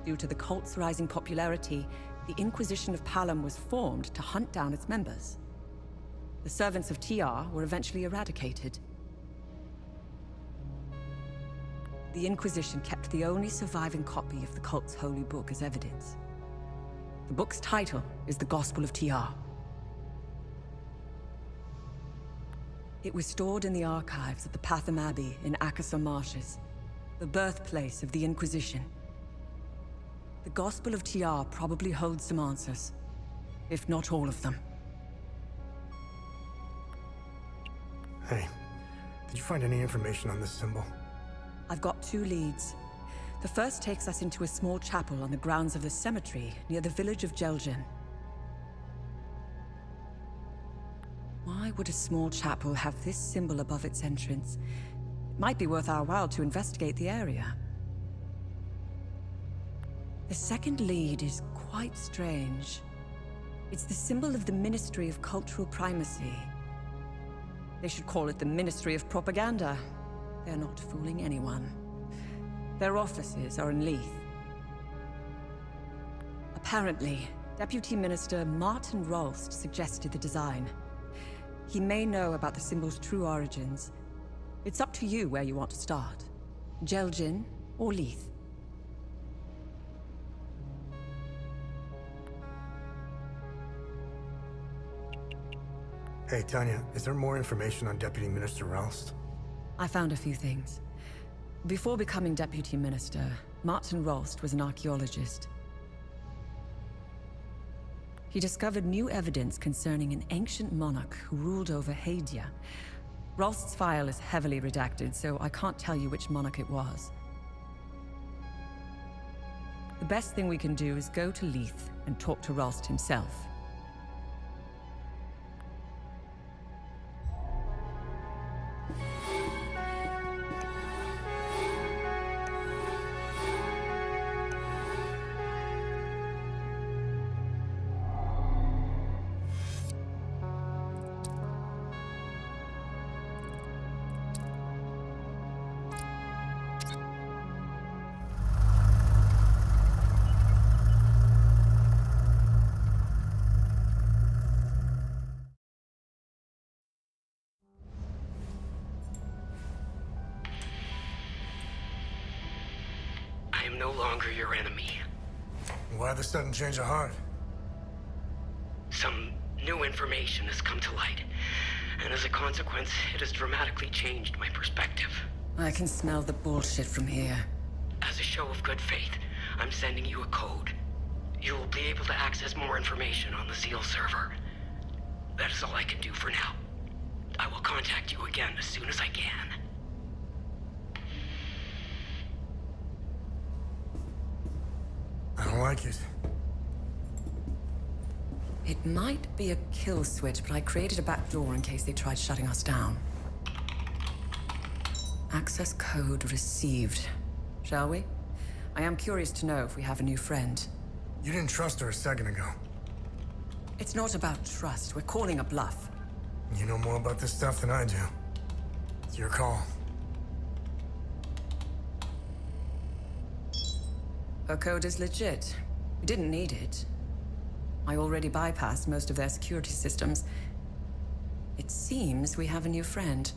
S12: Due to the cult's rising popularity, the Inquisition of Palam was formed to hunt down its members. The Servants of TR were eventually eradicated. The Inquisition kept the only surviving copy of the cult's holy book as evidence. The book's title is the Gospel of TR. It was stored in the archives at the Patham Abbey in Akasa Marshes, the birthplace of the Inquisition. The Gospel of TR probably holds some answers, if not all of them.
S2: Hey, did you find any information on this symbol?
S12: I've got 2 leads. The first takes us into a small chapel on the grounds of the cemetery near the village of Jeljan. Why would a small chapel have this symbol above its entrance? It Might be worth our while to investigate the area. The second lead is quite strange. It's the symbol of the Ministry of Cultural Primacy. They should call it the Ministry of Propaganda. They're not fooling anyone. Their offices are in Leith. Apparently, Deputy Minister Martin Rolst suggested the design. He may know about the symbol's true origins. It's up to you where you want to start. Jelgin or Leith.
S2: Hey, Tanya, is there more information on Deputy Minister Roust?
S12: I found a few things. Before becoming Deputy Minister, Martin Rolst was an archaeologist. He discovered new evidence concerning an ancient monarch who ruled over Hadia. Rolst's file is heavily redacted, so I can't tell you which monarch it was. The best thing we can do is go to Leith and talk to Rolst himself.
S5: I am no longer your enemy.
S2: Why the sudden change of heart?
S5: Some new information has come to light, and as a consequence, it has dramatically changed my perspective.
S12: I can smell the bullshit from here.
S5: As a show of good faith, I'm sending you a code. You will be able to access more information on the Zeal server. That is all I can do for now. I will contact you again as soon as I can.
S2: I don't like it.
S12: It might be a kill switch, but I created a back door in case they tried shutting us down. Access code received. Shall we? I am curious to know if we have a new friend.
S2: You didn't trust her a second ago.
S12: It's not about trust. We're calling a bluff.
S2: You know more about this stuff than I do. It's your call.
S12: Her code is legit. We didn't need it. I already bypassed most of their security systems. It seems we have a new friend.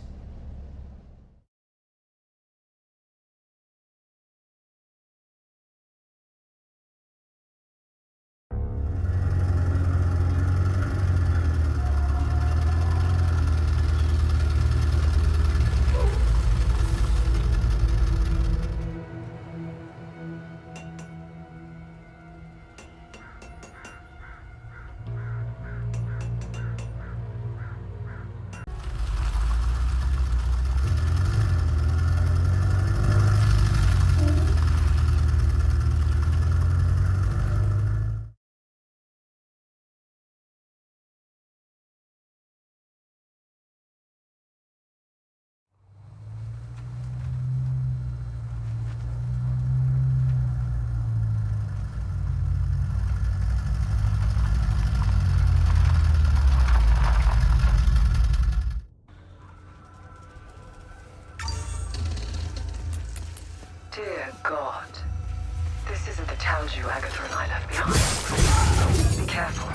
S10: Dear God. This isn't the Talju Agatha and I left behind. Be careful.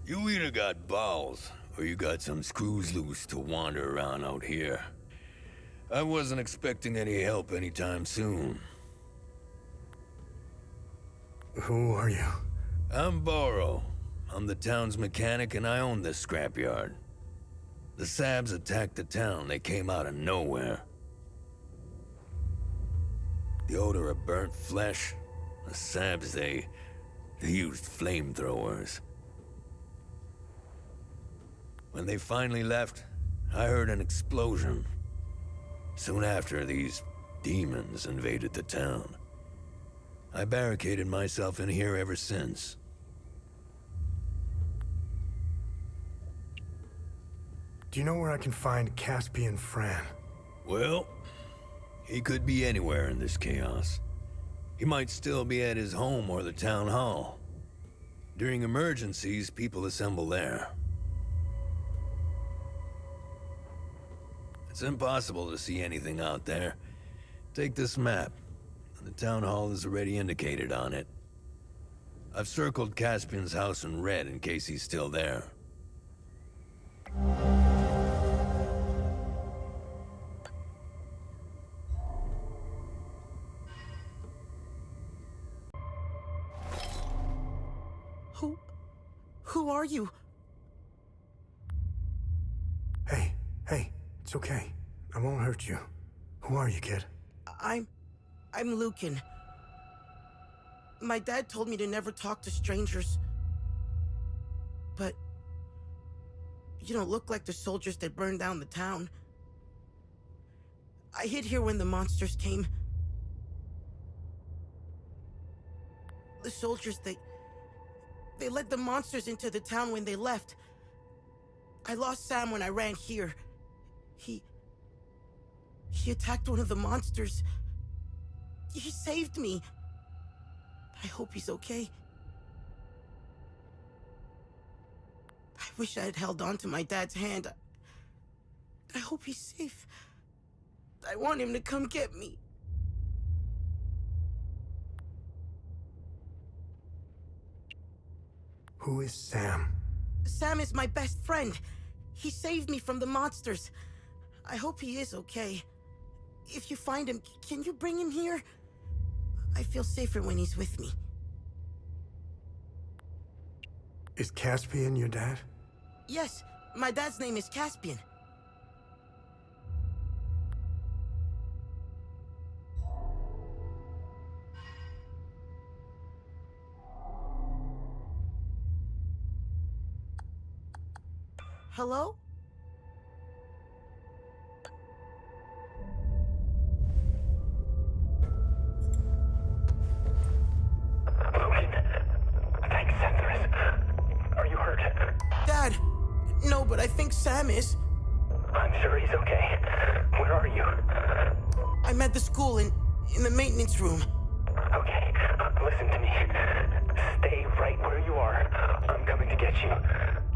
S13: You either got balls, or you got some screws loose to wander around out here. I wasn't expecting any help anytime soon.
S2: Who are you?
S13: I'm Borrow. I'm the town's mechanic and I own this scrapyard. The Sabs attacked the town. They came out of nowhere. The odor of burnt flesh. The Sabs, they used flamethrowers. When they finally left, I heard an explosion. Soon after, these demons invaded the town. I barricaded myself in here ever since.
S2: Do you know where I can find Caspian Fran?
S13: Well, he could be anywhere in this chaos. He might still be at his home or the town hall. During emergencies, people assemble there. It's impossible to see anything out there. Take this map. The town hall is already indicated on it. I've circled Caspian's house in red in case he's still there.
S7: Who are you?
S2: Hey, it's okay. I won't hurt you. Who are you, kid?
S7: I'm Lucan. My dad told me to never talk to strangers. But you don't look like the soldiers that burned down the town. I hid here when the monsters came. The soldiers, they led the monsters into the town when they left. I lost Sam when I ran here. He attacked one of the monsters. He saved me. I hope he's okay. I wish I had held on to my dad's hand. I hope he's safe. I want him to come get me.
S2: Who is Sam?
S7: Sam is my best friend. He saved me from the monsters. I hope he is okay. If you find him, can you bring him here? I feel safer when he's with me.
S2: Is Caspian your dad?
S7: Yes, my dad's name is Caspian. Hello? Dad! No, but I think Sam is.
S14: I'm sure he's okay. Where are you?
S7: I'm at the school in the maintenance room.
S14: Okay, listen to me. Stay right where you are. I'm coming to get you.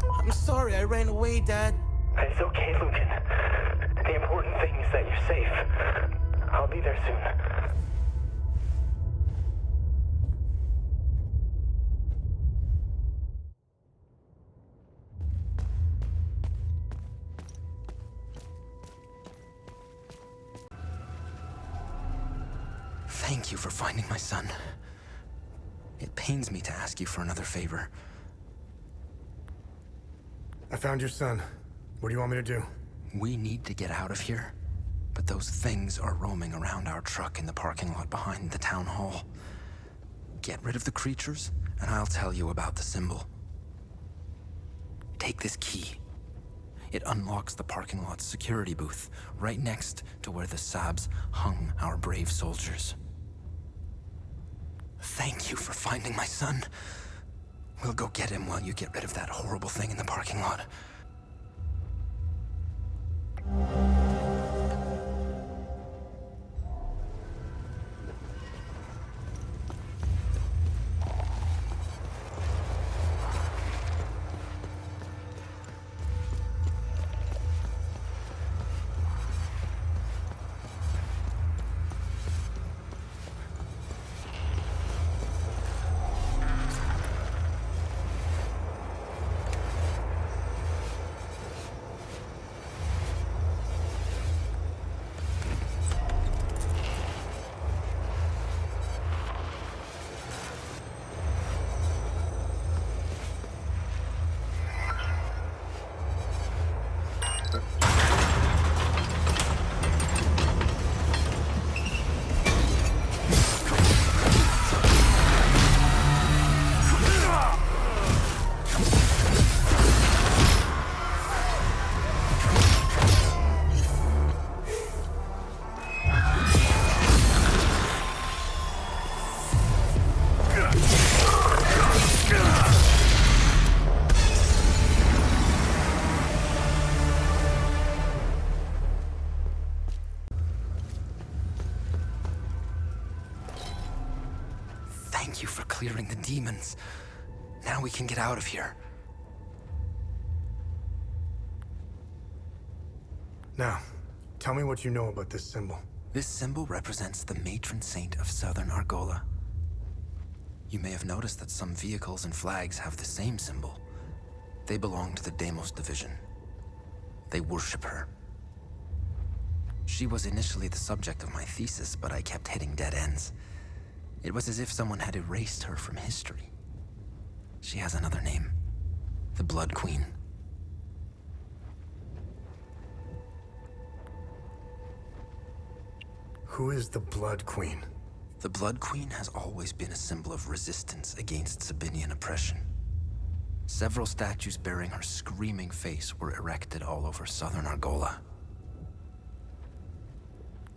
S7: I'm sorry I ran away, Dad.
S14: It's okay, Lucan. The important thing is that you're safe. I'll be there soon.
S15: Thank you for finding my son. It pains me to ask you for another favor.
S2: I found your son. What do you want me to do?
S15: We need to get out of here, but those things are roaming around our truck in the parking lot behind the town hall. Get rid of the creatures, and I'll tell you about the symbol. Take this key. It unlocks the parking lot's security booth, right next to where the Sabs hung our brave soldiers. Thank you for finding my son. We'll go get him while you get rid of that horrible thing in the parking lot. clearing the demons. Now we can get out of here.
S2: Now, tell me what you know about this symbol.
S15: This symbol represents the matron saint of southern Argola. You may have noticed that some vehicles and flags have the same symbol. They belong to the Deimos division. They worship her. She was initially the subject of my thesis, but I kept hitting dead ends. It was as if someone had erased her from history. She has another name. The Blood Queen.
S2: Who is the Blood Queen?
S15: The Blood Queen has always been a symbol of resistance against Sabinian oppression. Several statues bearing her screaming face were erected all over southern Argola.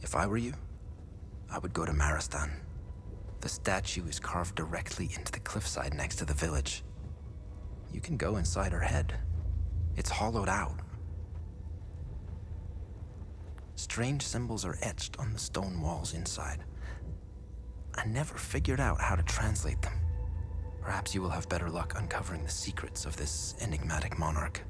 S15: If I were you, I would go to Maristan. The statue is carved directly into the cliffside next to the village. You can go inside her head. It's hollowed out. Strange symbols are etched on the stone walls inside. I never figured out how to translate them. Perhaps you will have better luck uncovering the secrets of this enigmatic monarch.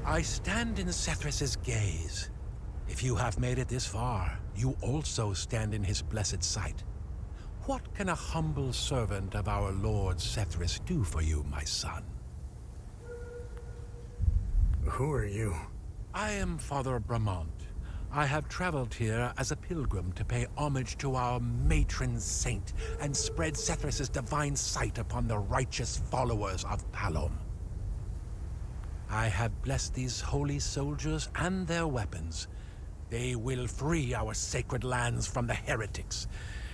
S16: I stand in Sethris's gaze. If you have made it this far, you also stand in his blessed sight. What can a humble servant of our Lord Sethris do for you, my son?
S2: Who are you?
S16: I am Father Bramont. I have traveled here as a pilgrim to pay homage to our matron saint and spread Sethris's divine sight upon the righteous followers of Palom. I have blessed these holy soldiers and their weapons. They will free our sacred lands from the heretics.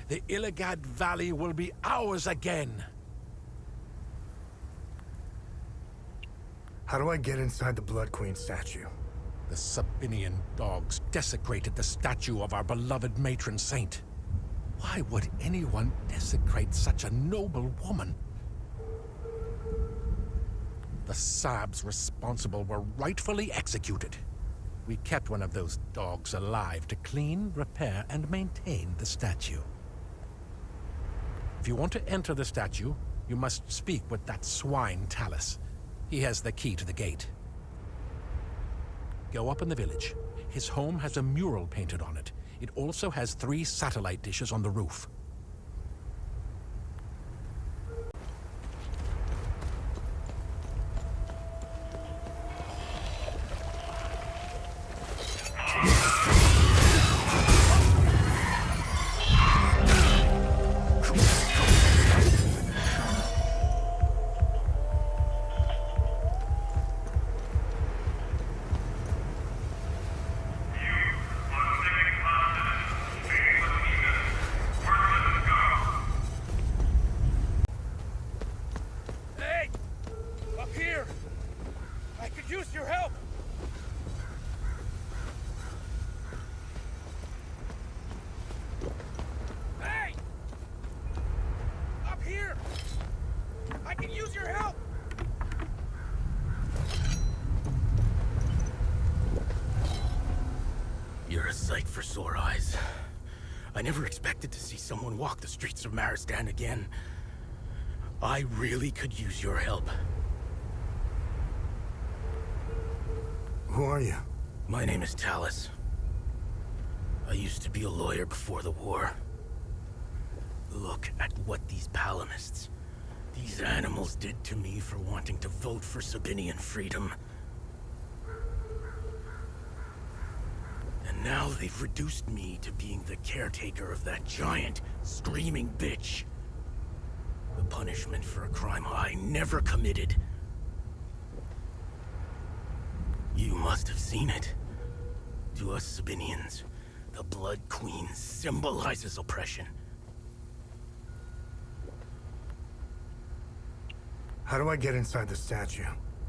S16: The Illigad Valley will be ours again.
S2: How do I get inside the Blood Queen statue?
S16: The Sabinian dogs desecrated the statue of our beloved matron saint. Why would anyone desecrate such a noble woman? The Sabs responsible were rightfully executed. We kept one of those dogs alive to clean, repair, and maintain the statue. If you want to enter the statue, you must speak with that swine Talus. He has the key to the gate. Go up in the village. His home has a mural painted on it. It also has 3 satellite dishes on the roof.
S7: sore eyes. I never expected to see someone walk the streets of Maristan again. I really could use your help.
S2: Who are you?
S7: My name is Talus. I used to be a lawyer before the war. Look at what these palamists, these animals did to me for wanting to vote for Sabinian freedom. And now they've reduced me to being the caretaker of that giant, screaming bitch. The punishment for a crime I never committed. You must have seen it. To us Sabinians, the Blood Queen symbolizes oppression.
S2: How do I get inside the statue?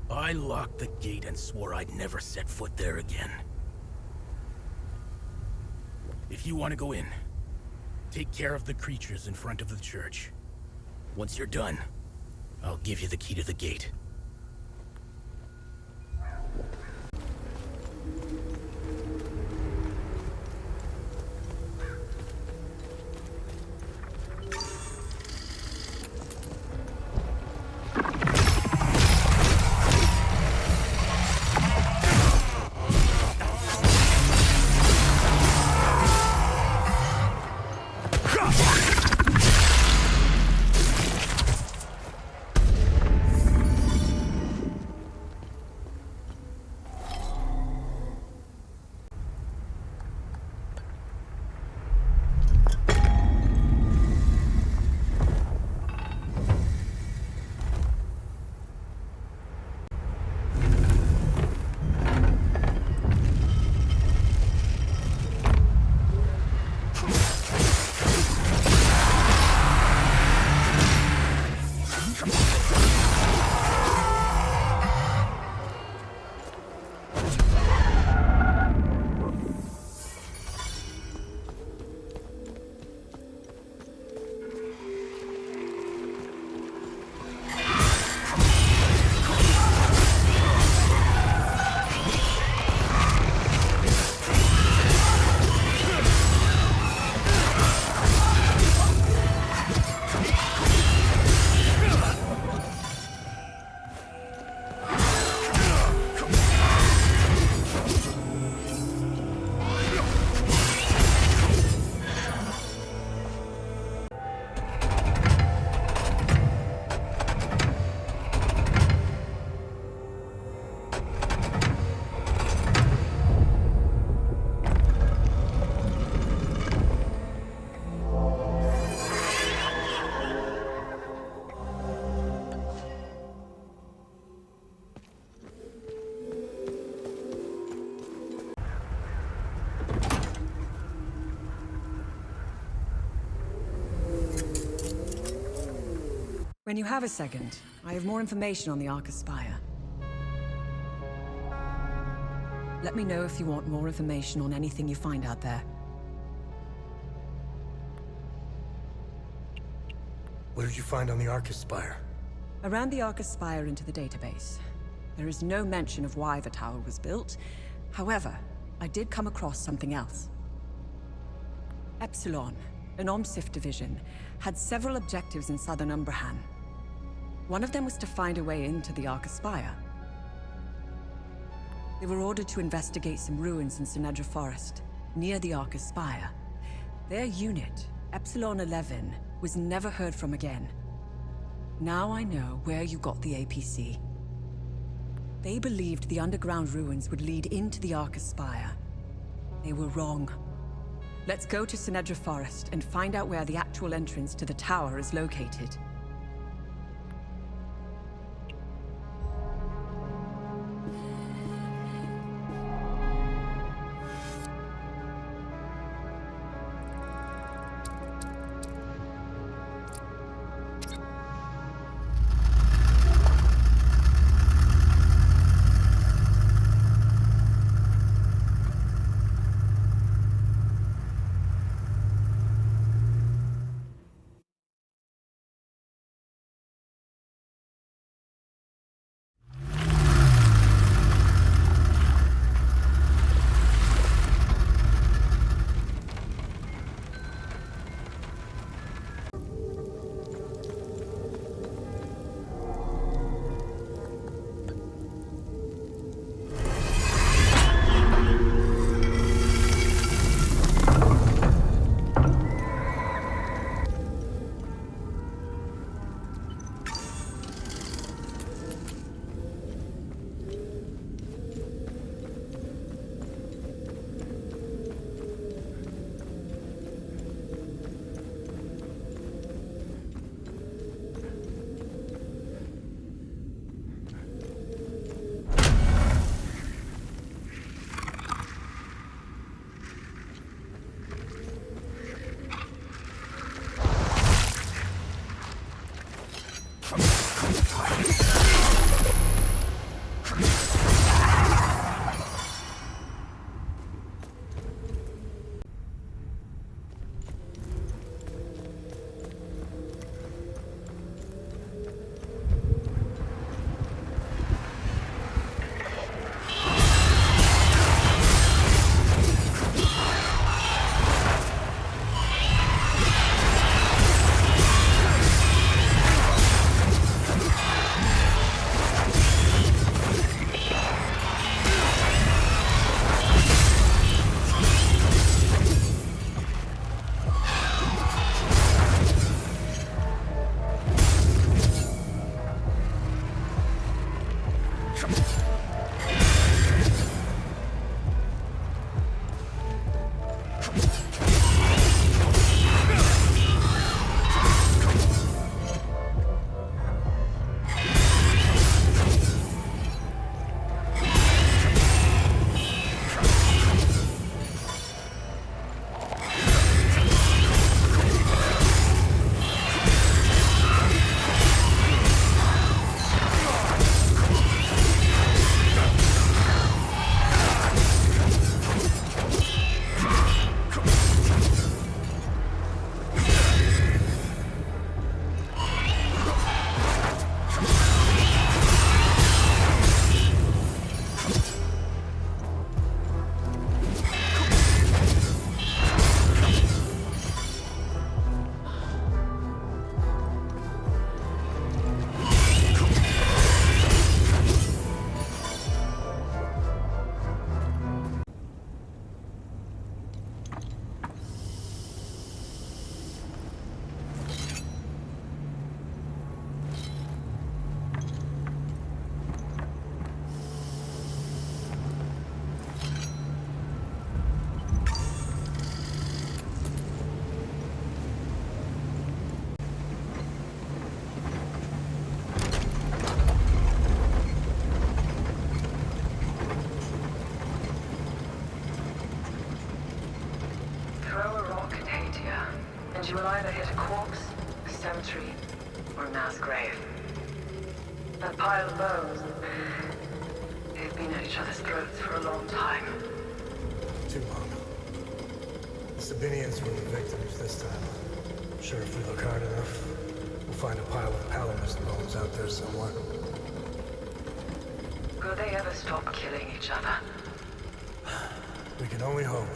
S7: I locked the gate and swore I'd never set foot there again. If you want to go in, take care of the creatures in front of the church. Once you're done, I'll give you the key to the gate.
S12: When you have a second, I have more information on the Arca Spire. Let me know if you want more information on anything you find out there.
S2: What did you find on the Arca Spire?
S12: Around the Arca Spire into the database. There is no mention of why the tower was built. However, I did come across something else. Epsilon, an Omsif division, had several objectives in southern Umbrahan. One of them was to find a way into the Arca Spire. They were ordered to investigate some ruins in Sinedra Forest, near the Arca Spire. Their unit, Epsilon 11, was never heard from again. Now I know where you got the APC. They believed the underground ruins would lead into the Arca Spire. They were wrong. Let's go to Sinedra Forest and find out where the actual entrance to the tower is located.
S10: and you will either hit a corpse, a cemetery, or a mass grave. That pile of bones, they've been at each other's throats for a long time.
S2: Too long. The Sabinians were the victims this time. I'm sure if we look hard enough, we'll find a pile of Palamas bones out there somewhere.
S10: Will they ever stop killing each other?
S2: We can only hope.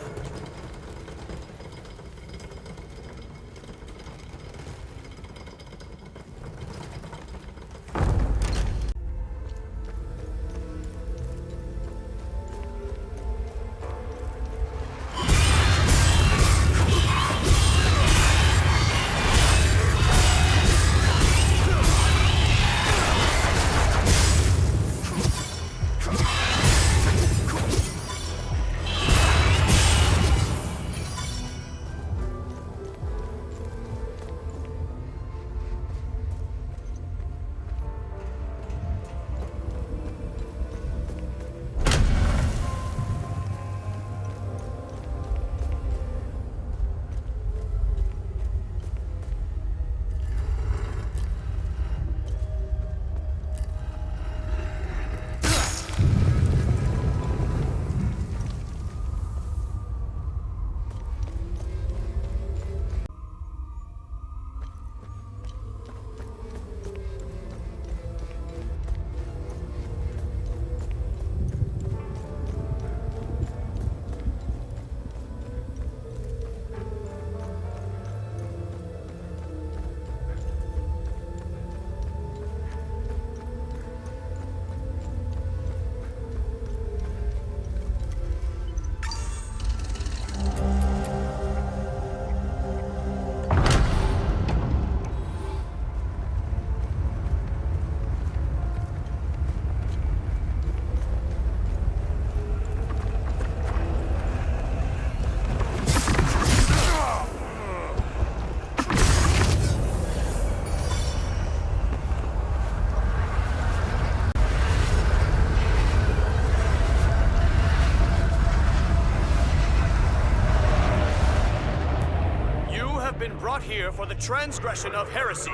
S17: Brought here for the transgression of heresy.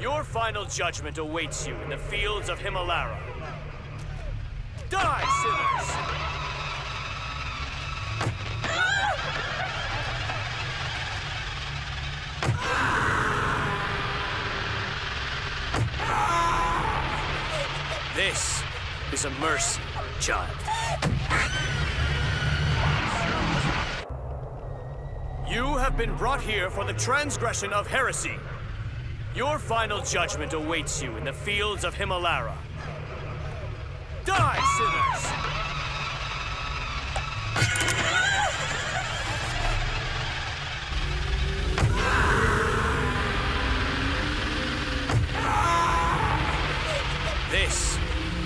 S17: Your final judgment awaits you in the fields of Himalara. Die, sinners! This is a mercy, child. You have been brought here for the transgression of heresy. Your final judgment awaits you in the fields of Himalara. Die, sinners! This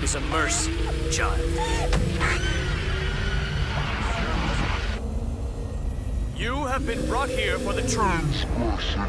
S17: is a mercy, child. You have been brought here for the transgression.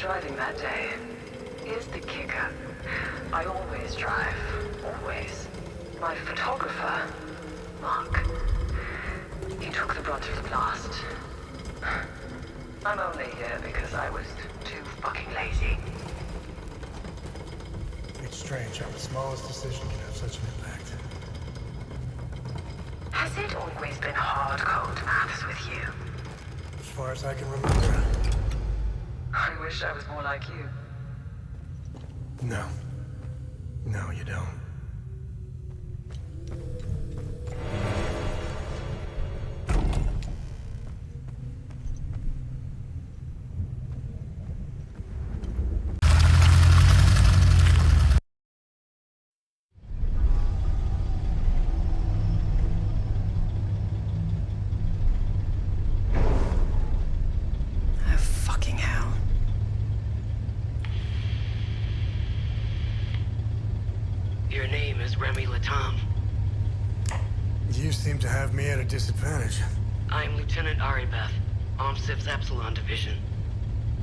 S10: driving that day. Here's the kicker. I always drive. Always. My photographer, Mark, he took the brunt of the blast. I'm only here because I was too fucking lazy.
S2: It's strange how the smallest decision can have such an impact.
S10: Has it always been hard-code maths with you?
S2: As far as I can remember.
S10: I wish I was more like you.
S2: No. No, you don't.
S12: Fucking hell.
S5: Your name is Remy Latam.
S2: You seem to have me at a disadvantage.
S5: I'm Lieutenant Aribeth, OMSIV's Epsilon Division.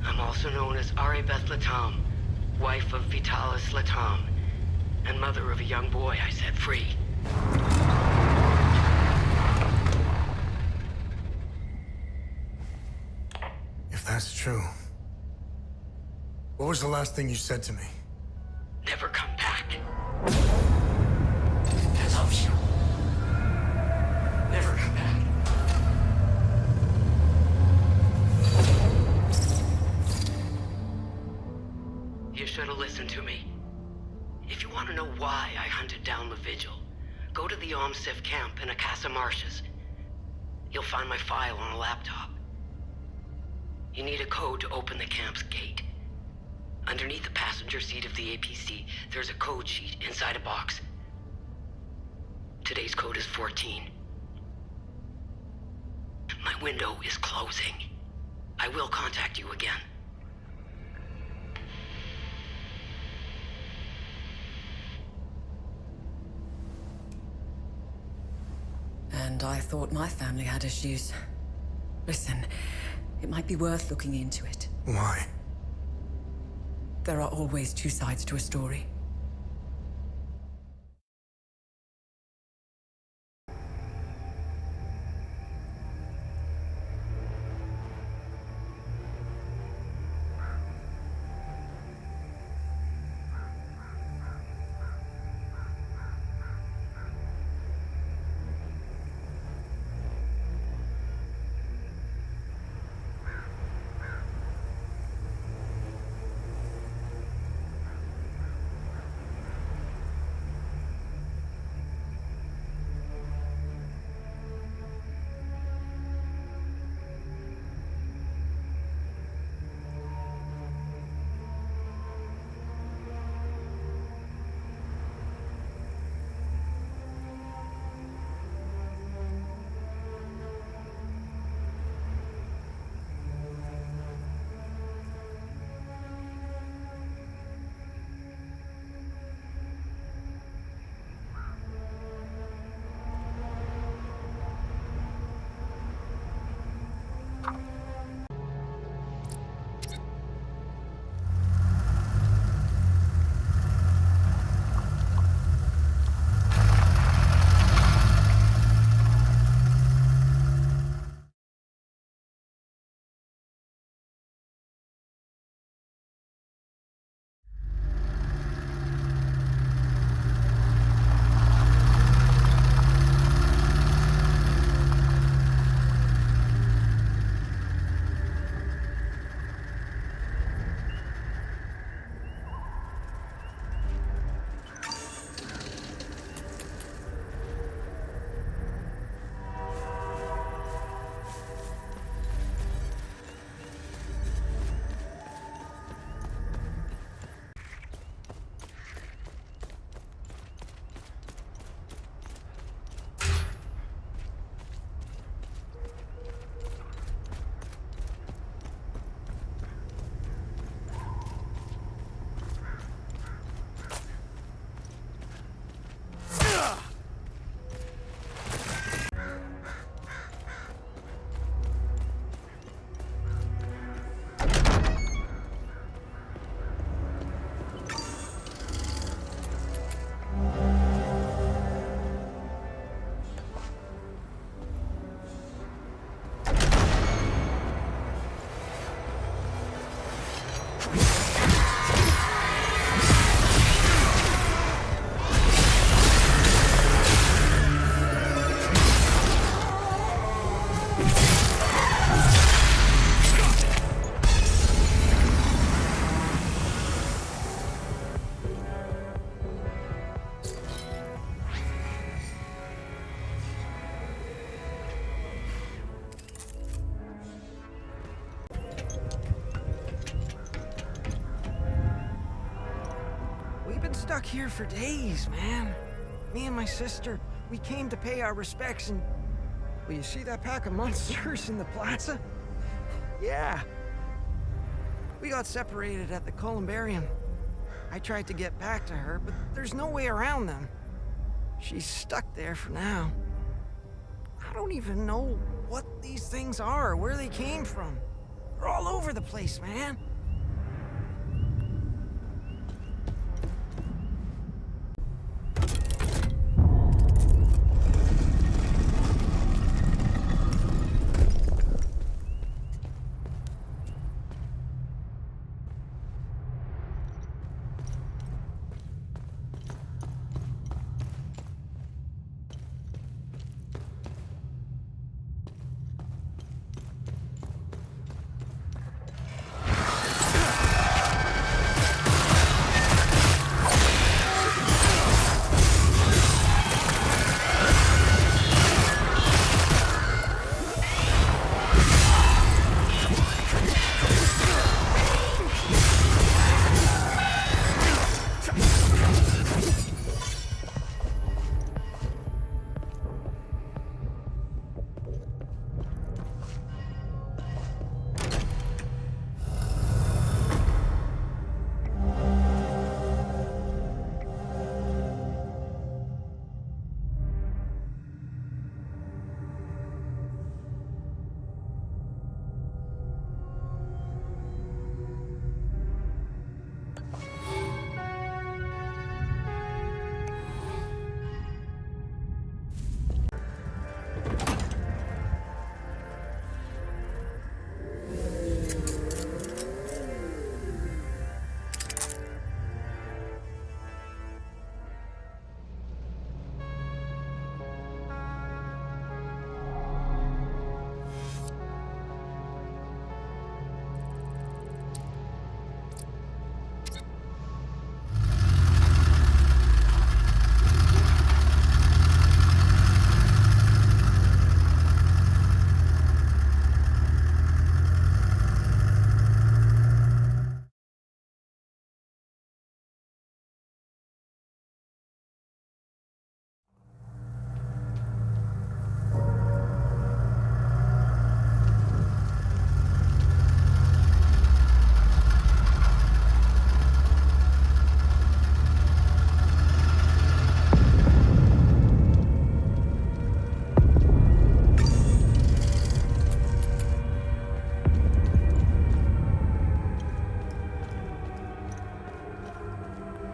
S5: I'm also known as Aribeth Latam, wife of Vitalis Latam, and mother of a young boy I set free.
S2: If that's true, what was the last thing you said to me?
S5: Never come back.
S2: I love you. Never come back.
S5: You should have listened to me. If you want to know why I hunted down the Vigil, go to the OMSIV camp in Akasa Marshes. You'll find my file on a laptop. You need a code to open the camp's gate. Underneath the passenger seat of the APC, there's a code sheet inside a box. Today's code is 14. My window is closing. I will contact you again.
S12: And I thought my family had issues. Listen, it might be worth looking into it.
S2: Why?
S12: There are always two sides to a story.
S6: stuck here for days, man. Me and my sister, we came to pay our respects and... Well, you see that pack of monsters in the plaza? Yeah. We got separated at the Columbarium. I tried to get back to her, but there's no way around them. She's stuck there for now. I don't even know what these things are, where they came from. They're all over the place, man.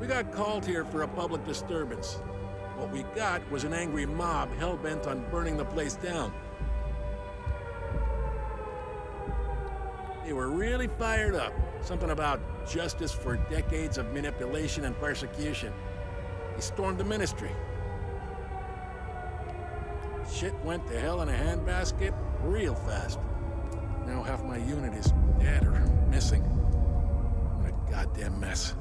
S3: We got called here for a public disturbance. What we got was an angry mob hell-bent on burning the place down. They were really fired up. Something about justice for decades of manipulation and persecution. They stormed the ministry. Shit went to hell in a handbasket real fast. Now half my unit is dead or missing. What a goddamn mess.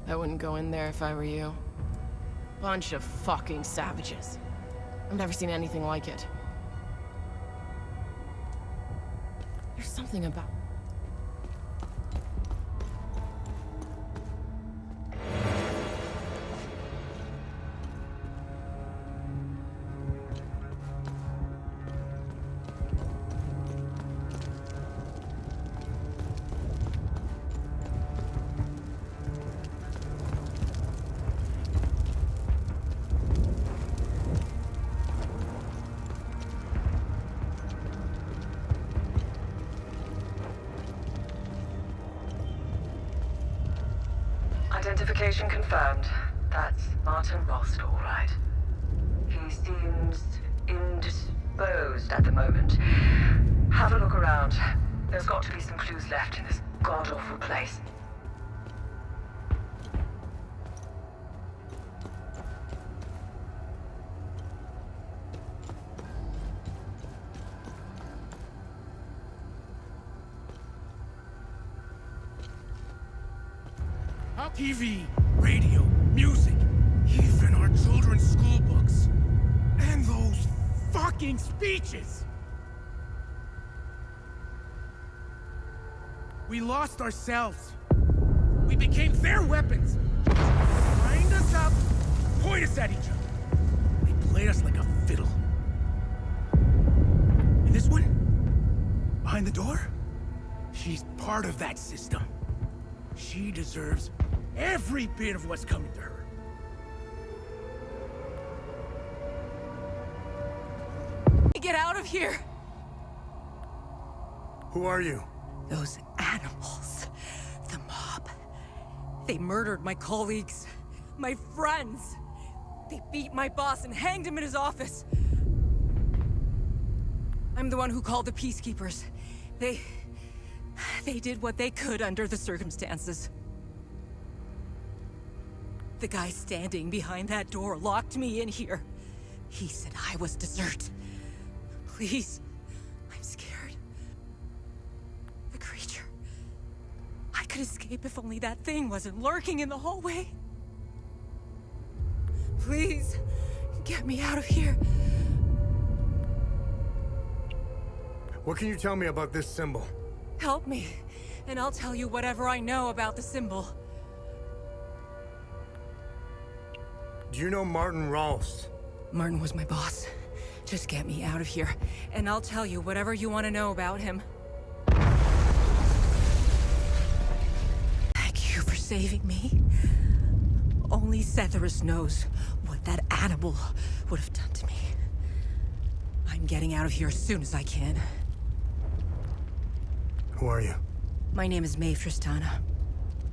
S18: I wouldn't go in there if I were you. Bunch of fucking savages. I've never seen anything like it. There's something about...
S10: Identification confirmed. That's Martin Rost, all right. He seems indisposed at the moment. Have a look around. There's got to be some clues left in this god-awful place.
S19: TV, radio, music, even our children's school books. And those fucking speeches! We lost ourselves. We became their weapons. Wind us up, point us at each other. They played us like a fiddle. And this one? Behind the door? She's part of that system. She deserves every bit of what's coming to her.
S12: Get out of here!
S2: Who are you?
S12: Those animals. The mob. They murdered my colleagues. My friends. They beat my boss and hanged him in his office. I'm the one who called the peacekeepers. They did what they could under the circumstances. The guy standing behind that door locked me in here. He said I was dessert. Please, I'm scared. The creature. I could escape if only that thing wasn't lurking in the hallway. Please, get me out of here.
S2: What can you tell me about this symbol?
S12: Help me, and I'll tell you whatever I know about the symbol.
S2: Do you know Martin Rolst?
S12: Martin was my boss. Just get me out of here, and I'll tell you whatever you want to know about him. Thank you for saving me. Only Setharus knows what that animal would have done to me. I'm getting out of here as soon as I can.
S2: Who are you?
S12: My name is Maeve Tristana.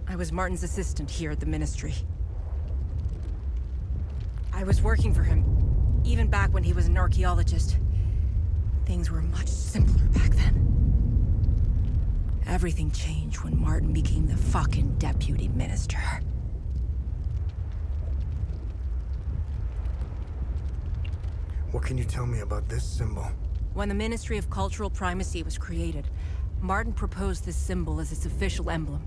S12: I was Martin's assistant here at the Ministry. I was working for him, even back when he was an archaeologist. Things were much simpler back then. Everything changed when Martin became the fucking deputy minister.
S2: What can you tell me about this symbol?
S12: When the Ministry of Cultural Primacy was created, Martin proposed this symbol as its official emblem.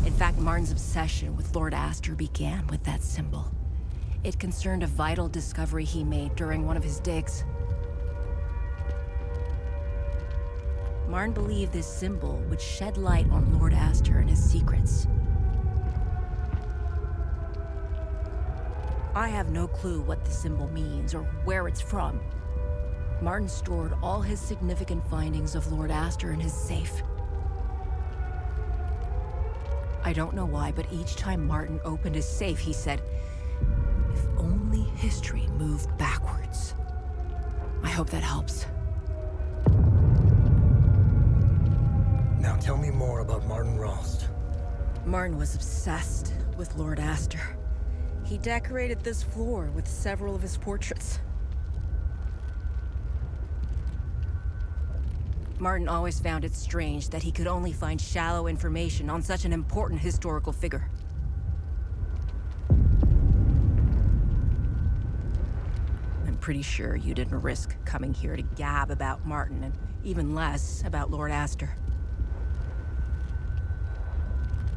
S12: In fact, Martin's obsession with Lord Astor began with that symbol. It concerned a vital discovery he made during one of his digs. Martin believed this symbol would shed light on Lord Astor and his secrets. I have no clue what the symbol means or where it's from. Martin stored all his significant findings of Lord Astor in his safe. I don't know why, but each time Martin opened his safe, he said, "If only history moved backwards." I hope that helps.
S2: Now tell me more about Martin Rolst.
S12: Martin was obsessed with Lord Astor. He decorated this floor with several of his portraits. Martin always found it strange that he could only find shallow information on such an important historical figure. I'm pretty sure you didn't risk coming here to gab about Martin, and even less about Lord Astor.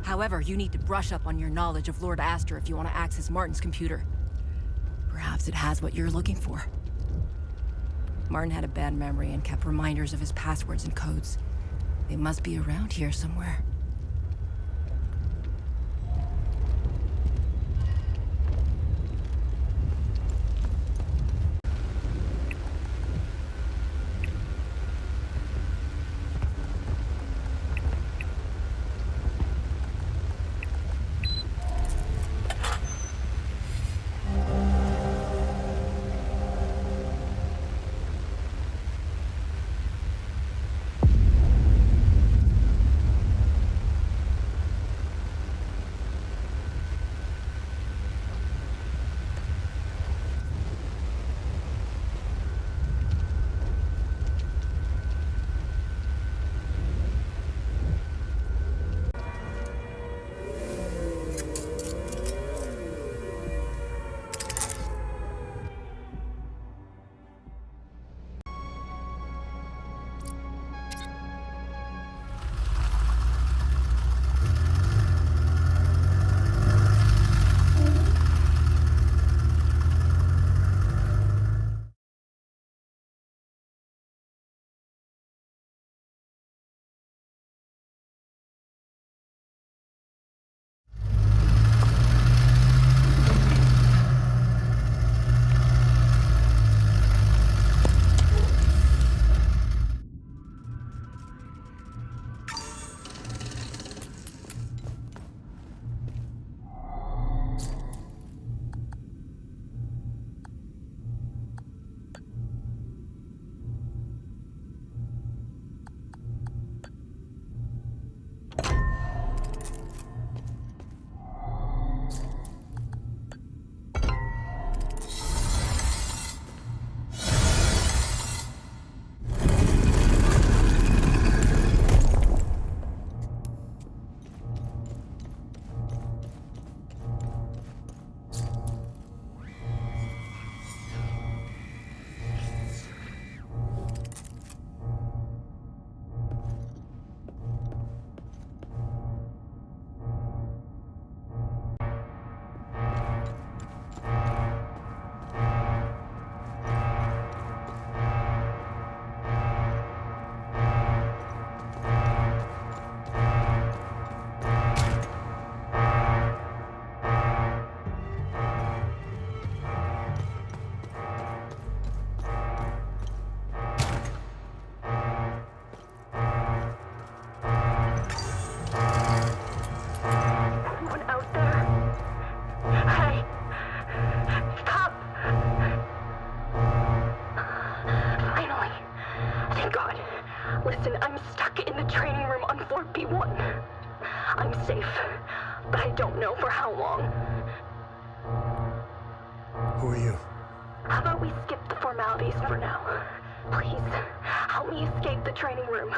S12: However, you need to brush up on your knowledge of Lord Astor if you want to access Martin's computer. Perhaps it has what you're looking for. Martin had a bad memory and kept reminders of his passwords and codes. They must be around here somewhere.
S20: What? I'm safe, but I don't know for how long.
S2: Who are you?
S20: How about we skip the formalities for now? Please, help me escape the training room.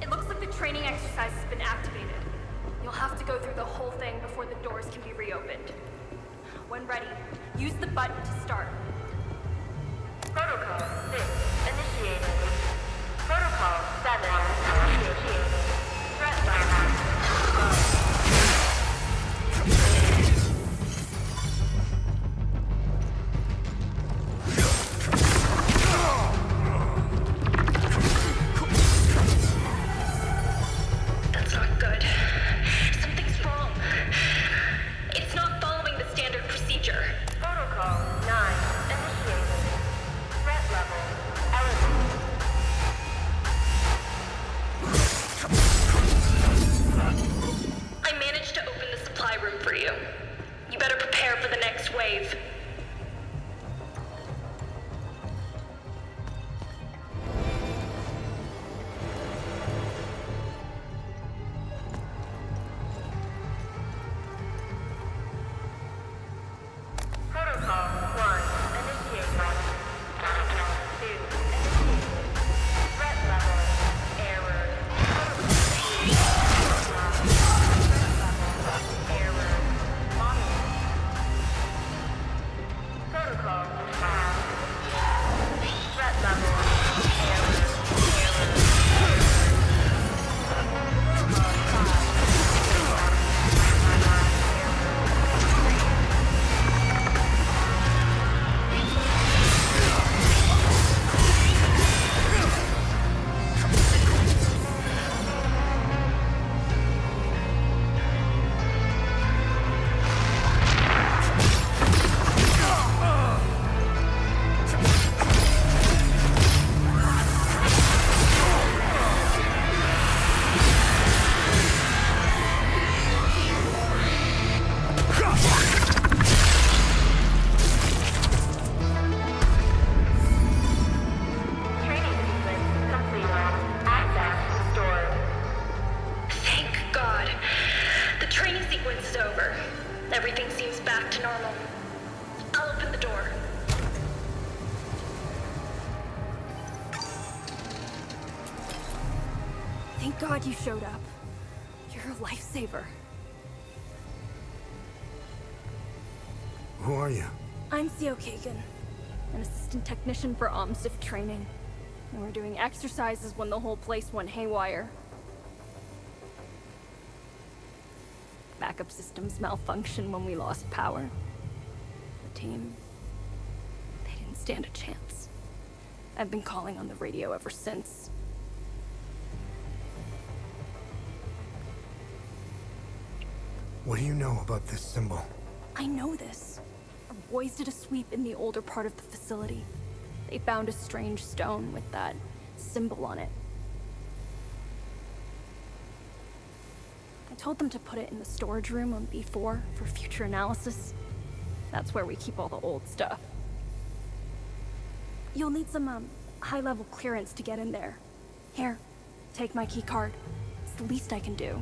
S21: It looks like the training exercise has been activated. You'll have to go through the whole thing before the doors can be reopened. When ready, use the button to start.
S10: Protocol 6 initiated. Protocol 7 initiated. Threat level.
S20: That's not good. Something's wrong. It's not following the standard procedure.
S10: Protocol 9 initiated. Threat level elevated.
S20: I managed to open the supply room for you. You better prepare for the next wave.
S10: Protocol 1 initiated. Protocol 2 initiated. Threat level error. Error. Monitoring. Protocol 5. Threat level error.
S20: Thank God. The training sequence is over. Everything seems back to normal. I'll open the door.
S21: Thank God you showed up. You're a lifesaver.
S2: Who are you?
S21: I'm Theo Kagan, an assistant technician for OMSIF training. And we're doing exercises when the whole place went haywire. Backup systems malfunctioned when we lost power. The team stand a chance. I've been calling on the radio ever since.
S2: What do you know about this symbol?
S21: I know this. Our boys did a sweep in the older part of the facility. They found a strange stone with that symbol on it. I told them to put it in the storage room on B4 for future analysis. That's where we keep all the old stuff. You'll need some, high-level clearance to get in there. Here, take my key card. It's the least I can do.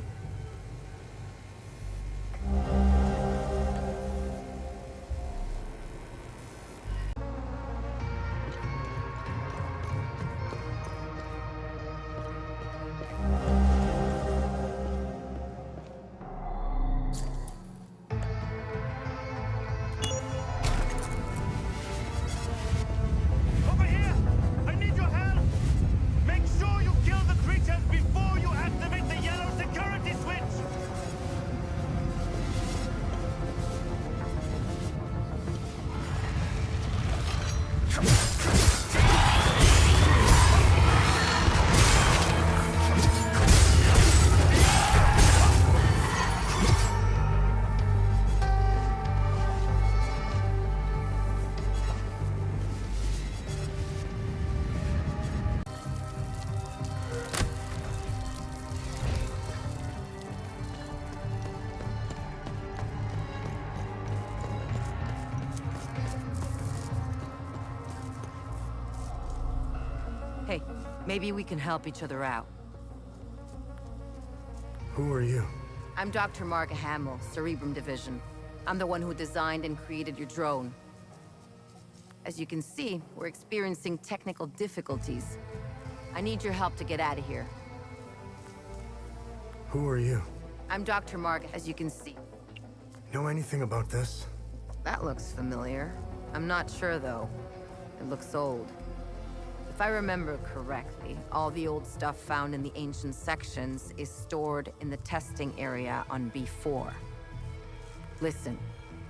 S17: Over here! I need your help! Make sure you kill the creatures before you activate the yellow security switch!
S4: Hey, maybe we can help each other out.
S2: Who are you?
S4: I'm Dr. Mark Hamill, Cerebrum Division. I'm the one who designed and created your drone. As you can see, we're experiencing technical difficulties. I need your help to get out of here.
S2: Who are you?
S4: I'm Dr. Mark, as you can see.
S2: Know anything about this?
S4: That looks familiar. I'm not sure, though. It looks old. If I remember correctly, all the old stuff found in the ancient sections is stored in the testing area on B4. Listen,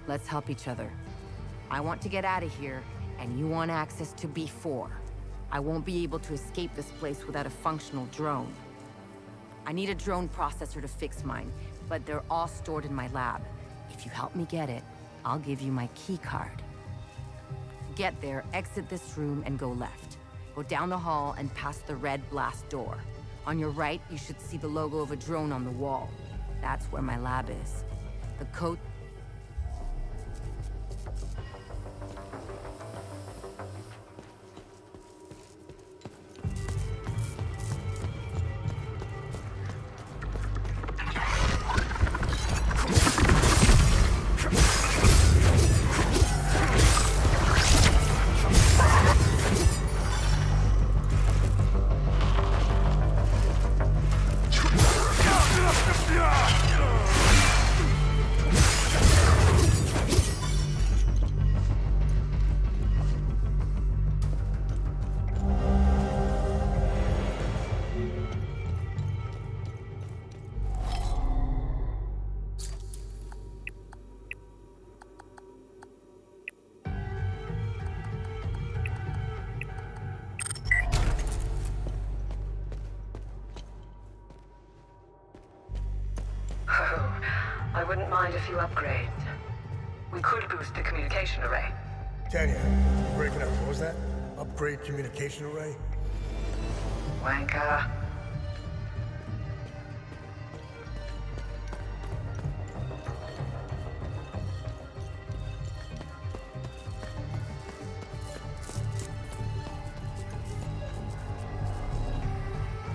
S4: let's help each other. I want to get out of here, and you want access to B4. I won't be able to escape this place without a functional drone. I need a drone processor to fix mine, but they're all stored in my lab. If you help me get it, I'll give you my key card. Get there, exit this room, and go left. Go down the hall and past the red blast door. On your right, you should see the logo of a drone on the wall. That's where my lab is. The code...
S10: I wouldn't mind a few upgrades. We could boost the communication array.
S2: Tanya, breaking up. What was that? Upgrade communication array?
S10: Wanker.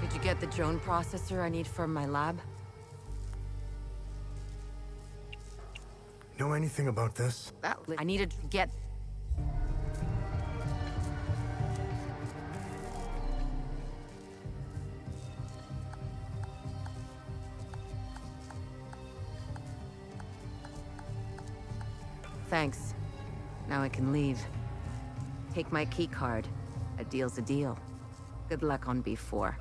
S4: Did you get the drone processor I need for my lab?
S2: Know anything about this?
S4: I needed to get... Thanks. Now I can leave. Take my key card. A deal's a deal. Good luck on B4.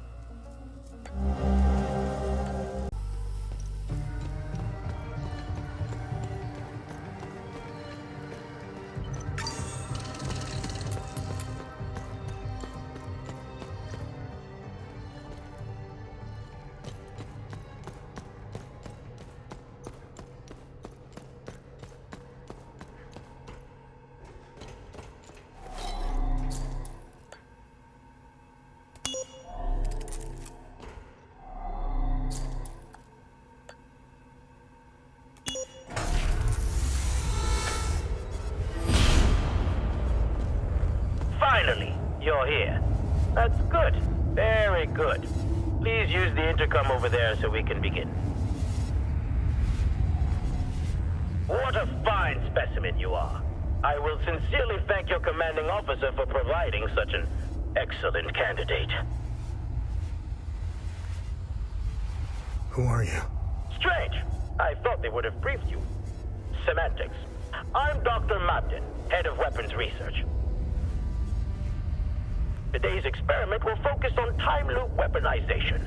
S14: Finally, you're here. That's good. Very good. Please use the intercom over there so we can begin. What a fine specimen you are. I will sincerely thank your commanding officer for providing such an excellent candidate.
S2: Who are you?
S14: Strange. I thought they would have briefed you. Semantics. I'm Dr. Mabden, head of weapons research. Today's experiment will focus on time loop weaponization.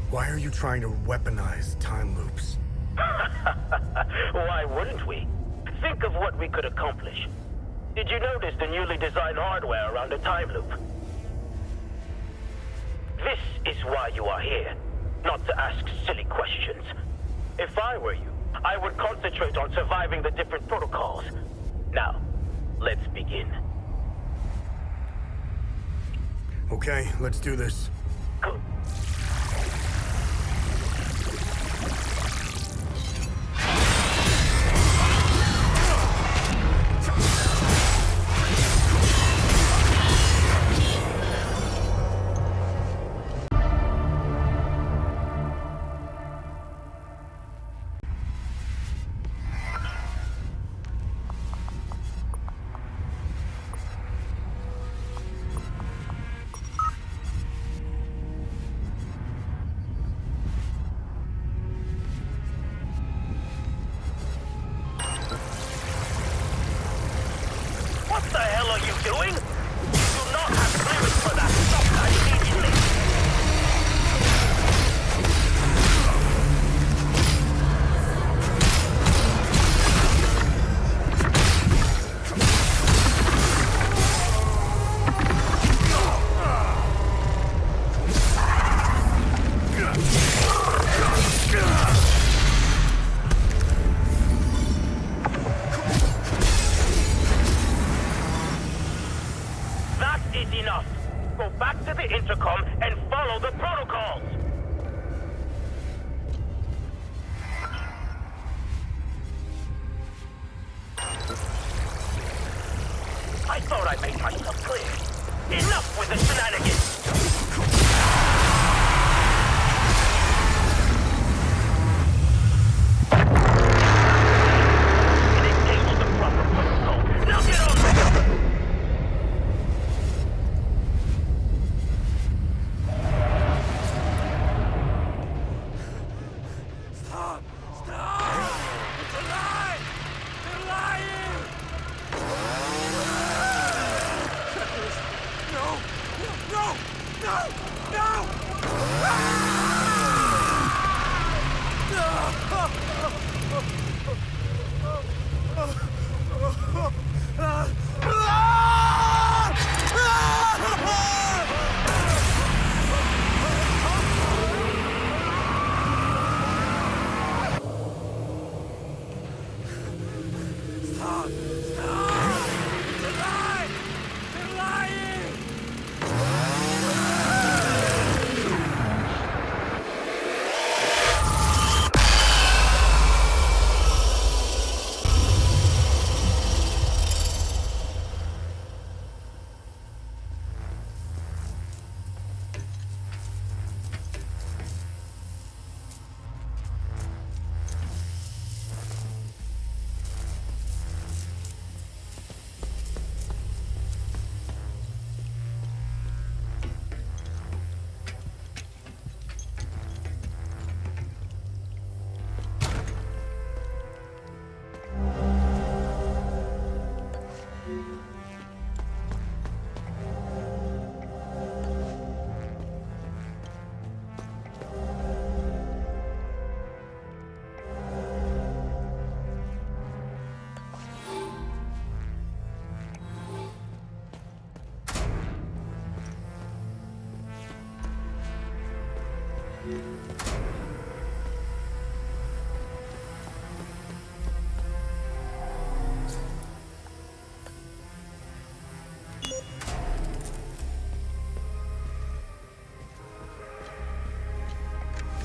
S2: Why are you trying to weaponize time loops?
S14: Why wouldn't we? Think of what we could accomplish. Did you notice the newly designed hardware around the time loop? This is why you are here, not to ask silly questions. If I were you, I would concentrate on surviving the different protocols. Now, let's begin.
S2: Okay, let's do this.
S14: Good. What the hell are you doing? You do not have clearance for that. Stop that immediately. That is enough. Go back to the intercom and follow the protocols. I thought I made myself clear. Enough with the shenanigans. Engage the proper protocol. Now get on with it.
S16: Stop! Stop! It's a lie! They're lying! No! No! No! No! Stop! Stop! It's a lie! They're lying!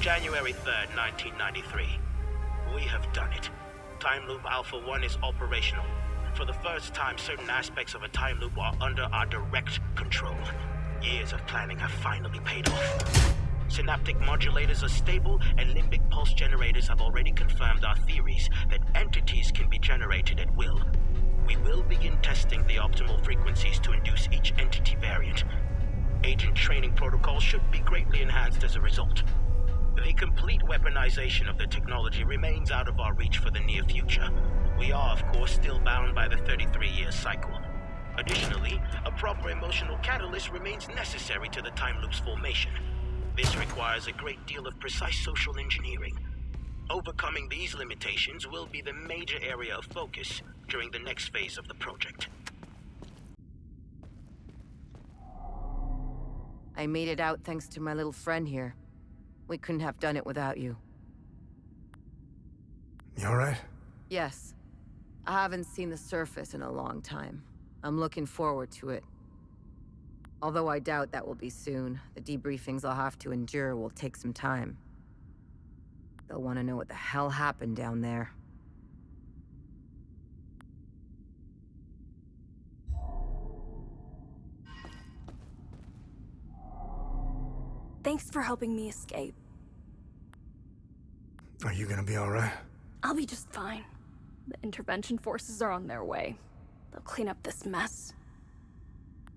S8: January 3rd, 1993. We have done it. Time Loop Alpha 1 is operational.
S14: For the first time, certain aspects of a time loop are under our direct control. Years of planning have finally paid off. Synaptic modulators are stable, and limbic pulse generators have already confirmed our theories that entities can be generated at will. We will begin testing the optimal frequencies to induce each entity variant. Agent training protocols should be greatly enhanced as a result. The complete weaponization of the technology remains out of our reach for the near future. We are, of course, still bound by the 33-year cycle. Additionally, a proper emotional catalyst remains necessary to the time loop's formation. This requires a great deal of precise social engineering. Overcoming these limitations will be the major area of focus during the next phase of the project.
S4: I made it out thanks to my little friend here. We couldn't have done it without you.
S2: You alright?
S4: Yes. I haven't seen the surface in a long time. I'm looking forward to it. Although I doubt that will be soon. The debriefings I'll have to endure will take some time. They'll want to know what the hell happened down there.
S21: Thanks for helping me escape.
S2: Are you gonna be alright?
S21: I'll be just fine. The intervention forces are on their way. They'll clean up this mess.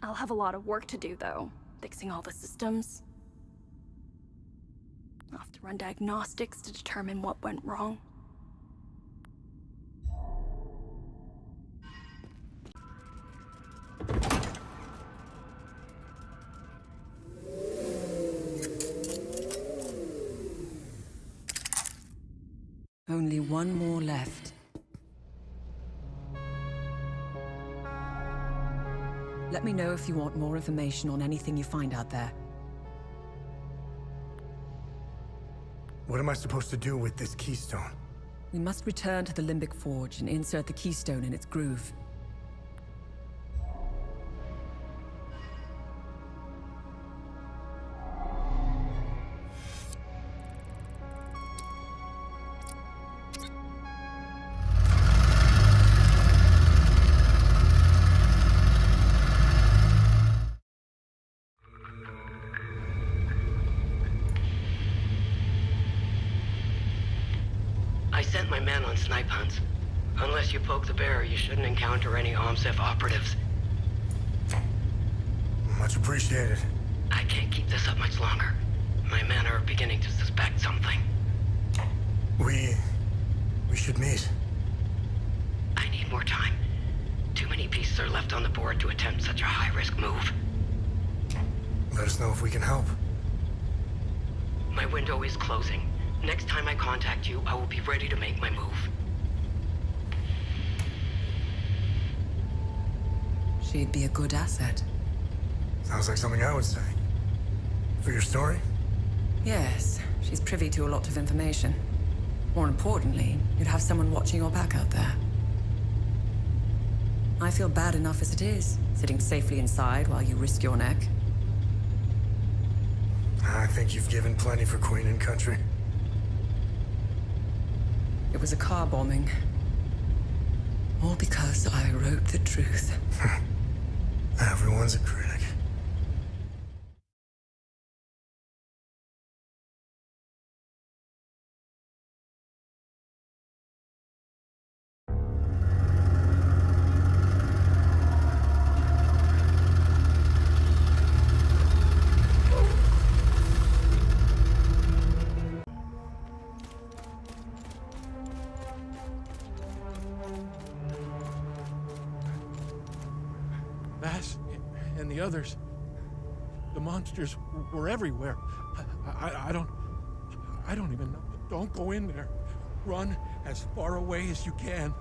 S21: I'll have a lot of work to do, though, fixing all the systems. I'll have to run diagnostics to determine what went wrong.
S12: Only one more left. Let me know if you want more information on anything you find out there.
S2: What am I supposed to do with this keystone?
S12: We must return to the Limbic Forge and insert the keystone in its groove.
S5: I sent my men on snipe hunts. Unless you poke the bear, you shouldn't encounter any OMSEF operatives.
S2: Much appreciated.
S5: I can't keep this up much longer. My men are beginning to suspect something.
S2: We should meet.
S5: I need more time. Too many pieces are left on the board to attempt such a high-risk move.
S2: Let us know if we can help.
S5: My window is closing. Next time I contact you, I will be ready to make my move.
S12: She'd be a good asset.
S2: Sounds like something I would say. For your story?
S12: Yes, she's privy to a lot of information. More importantly, you'd have someone watching your back out there. I feel bad enough as it is, sitting safely inside while you risk your neck.
S2: I think you've given plenty for Queen and Country.
S12: It was a car bombing. All because I wrote the truth.
S2: Everyone's a critic.
S16: Bass and the others. The monsters were everywhere. I don't even know. Don't go in there. Run as far away as you can.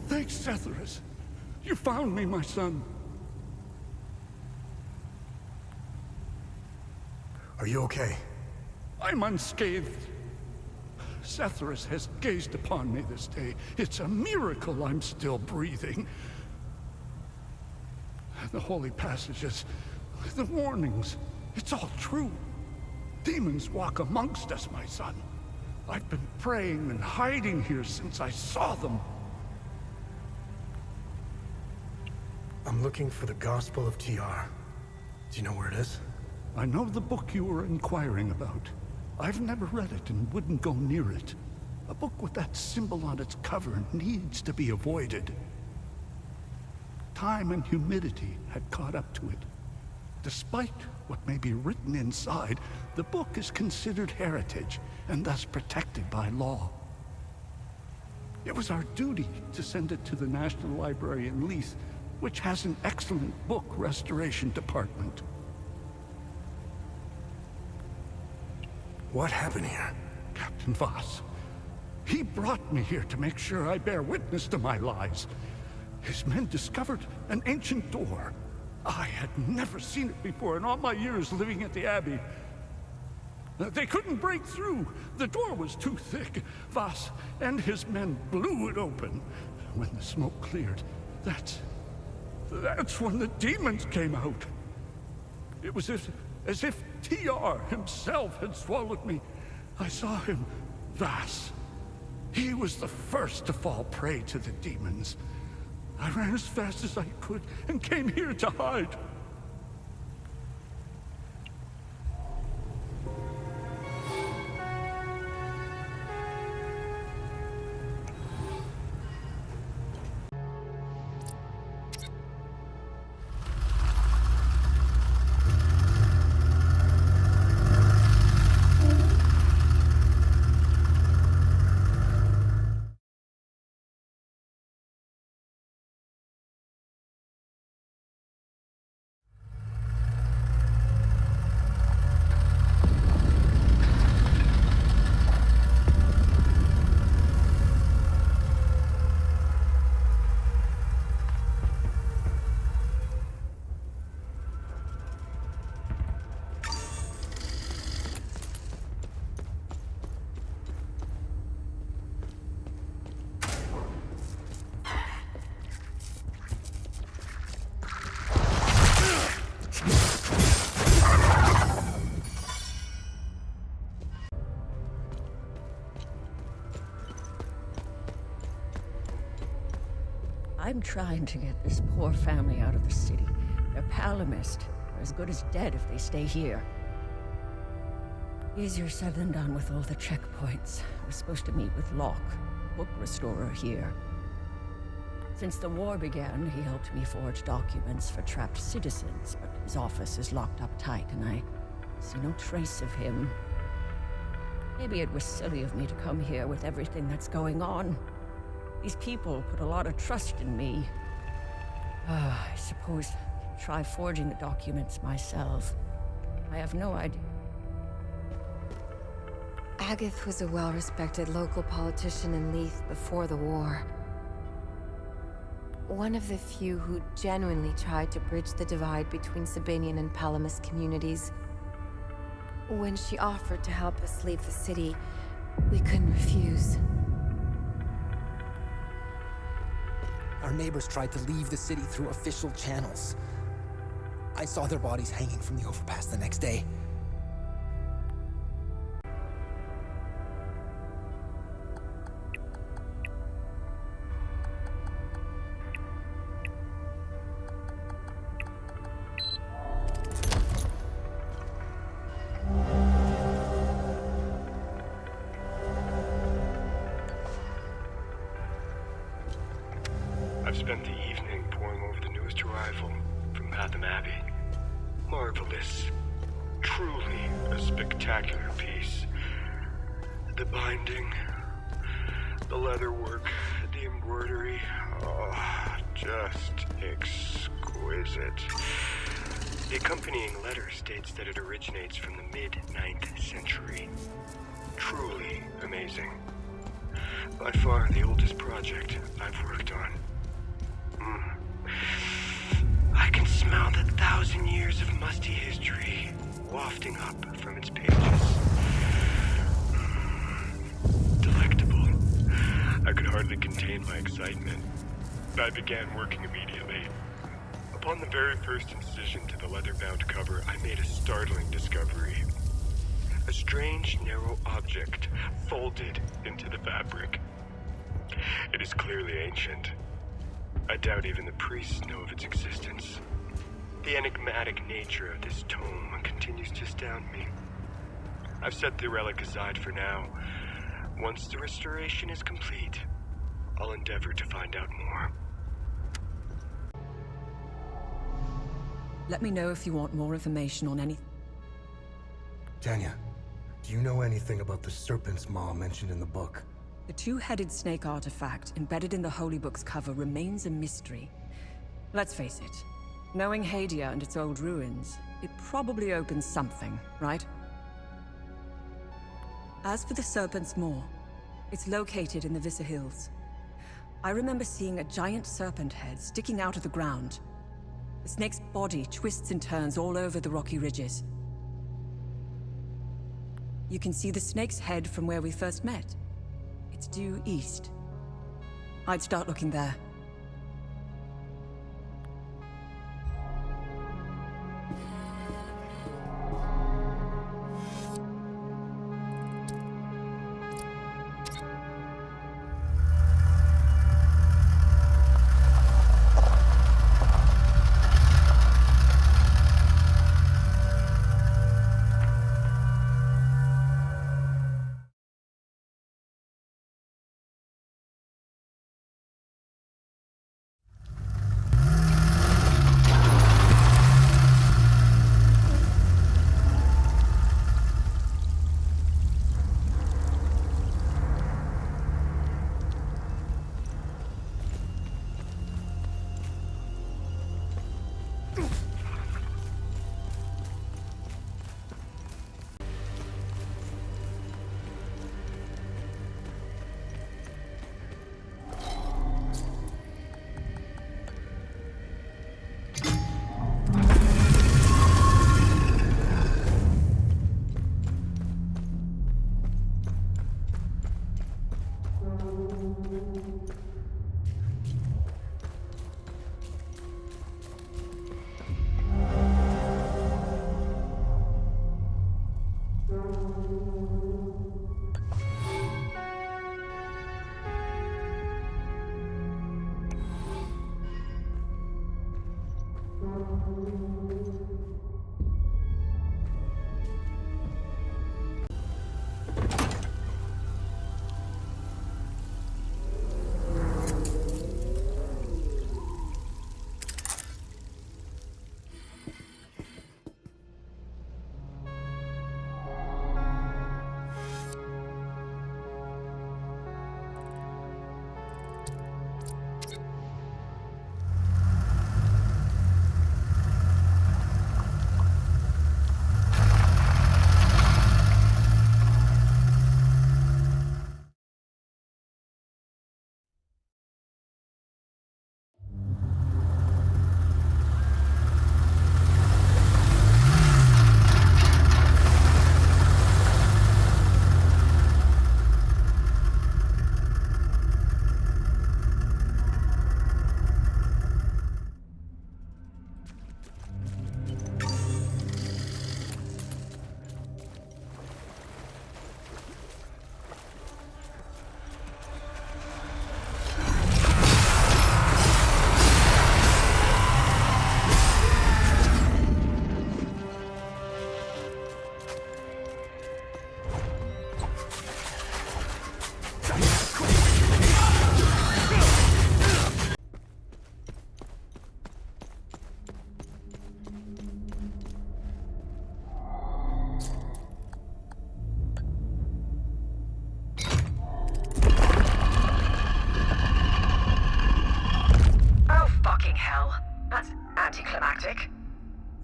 S3: Thanks, Setharus. You found me, my son.
S2: Are you okay?
S3: I'm unscathed. Setharus has gazed upon me this day. It's a miracle I'm still breathing. The holy passages, the warnings, it's all true. Demons walk amongst us, my son. I've been praying and hiding here since I saw them.
S2: I'm looking for the Gospel of TR. Do you know where it is?
S3: I know the book you were inquiring about. I've never read it and wouldn't go near it. A book with that symbol on its cover needs to be avoided. Time and humidity had caught up to it. Despite what may be written inside, the book is considered heritage and thus protected by law. It was our duty to send it to the National Library in Leith, which has an excellent book restoration department.
S2: What happened here?
S3: Captain Voss. He brought me here to make sure I bear witness to my lies. His men discovered an ancient door. I had never seen it before in all my years living at the Abbey. They couldn't break through. The door was too thick. Voss and his men blew it open. When the smoke cleared, that's when the demons came out. It was as if TR himself had swallowed me. I saw him, Voss. He was the first to fall prey to the demons. I ran as fast as I could and came here to hide.
S9: I'm trying to get this poor family out of the city. They're Palamist. They're as good as dead if they stay here. Easier said than done with all the checkpoints. I was supposed to meet with Locke, book restorer here. Since the war began, he helped me forge documents for trapped citizens, but his office is locked up tight, and I see no trace of him. Maybe it was silly of me to come here with everything that's going on. These people put a lot of trust in me. I suppose I can try forging the documents myself. I have no idea.
S4: Agath was a well-respected local politician in Leith before the war. One of the few who genuinely tried to bridge the divide between Sabinian and Palamist communities. When she offered to help us leave the city, we couldn't refuse.
S15: Our neighbors tried to leave the city through official channels. I saw their bodies hanging from the overpass the next day.
S22: I've spent the evening poring over the newest arrival from Hatham Abbey. Marvelous. Truly a spectacular piece. The binding, the leatherwork, the embroidery, just exquisite. The accompanying letter states that it originates from the mid-9th century. Truly amazing. By far the oldest project I've worked on. I can smell the 1,000 years of musty history wafting up from its pages. Delectable. I could hardly contain my excitement. I began working immediately. Upon the very first incision to the leather-bound cover, I made a startling discovery. A strange, narrow object folded into the fabric. It is clearly ancient. I doubt even the priests know of its existence. The enigmatic nature of this tome continues to astound me. I've set the relic aside for now. Once the restoration is complete, I'll endeavor to find out more.
S12: Let me know if you want more information on any...
S2: Tanya, do you know anything about the Serpent's Maw mentioned in the book?
S12: The two-headed snake artifact embedded in the Holy Book's cover remains a mystery. Let's face it, knowing Hadia and its old ruins, it probably opens something, right? As for the Serpent's Maw, it's located in the Vissa Hills. I remember seeing a giant serpent head sticking out of the ground. The snake's body twists and turns all over the rocky ridges. You can see the snake's head from where we first met. It's due east. I'd start looking there.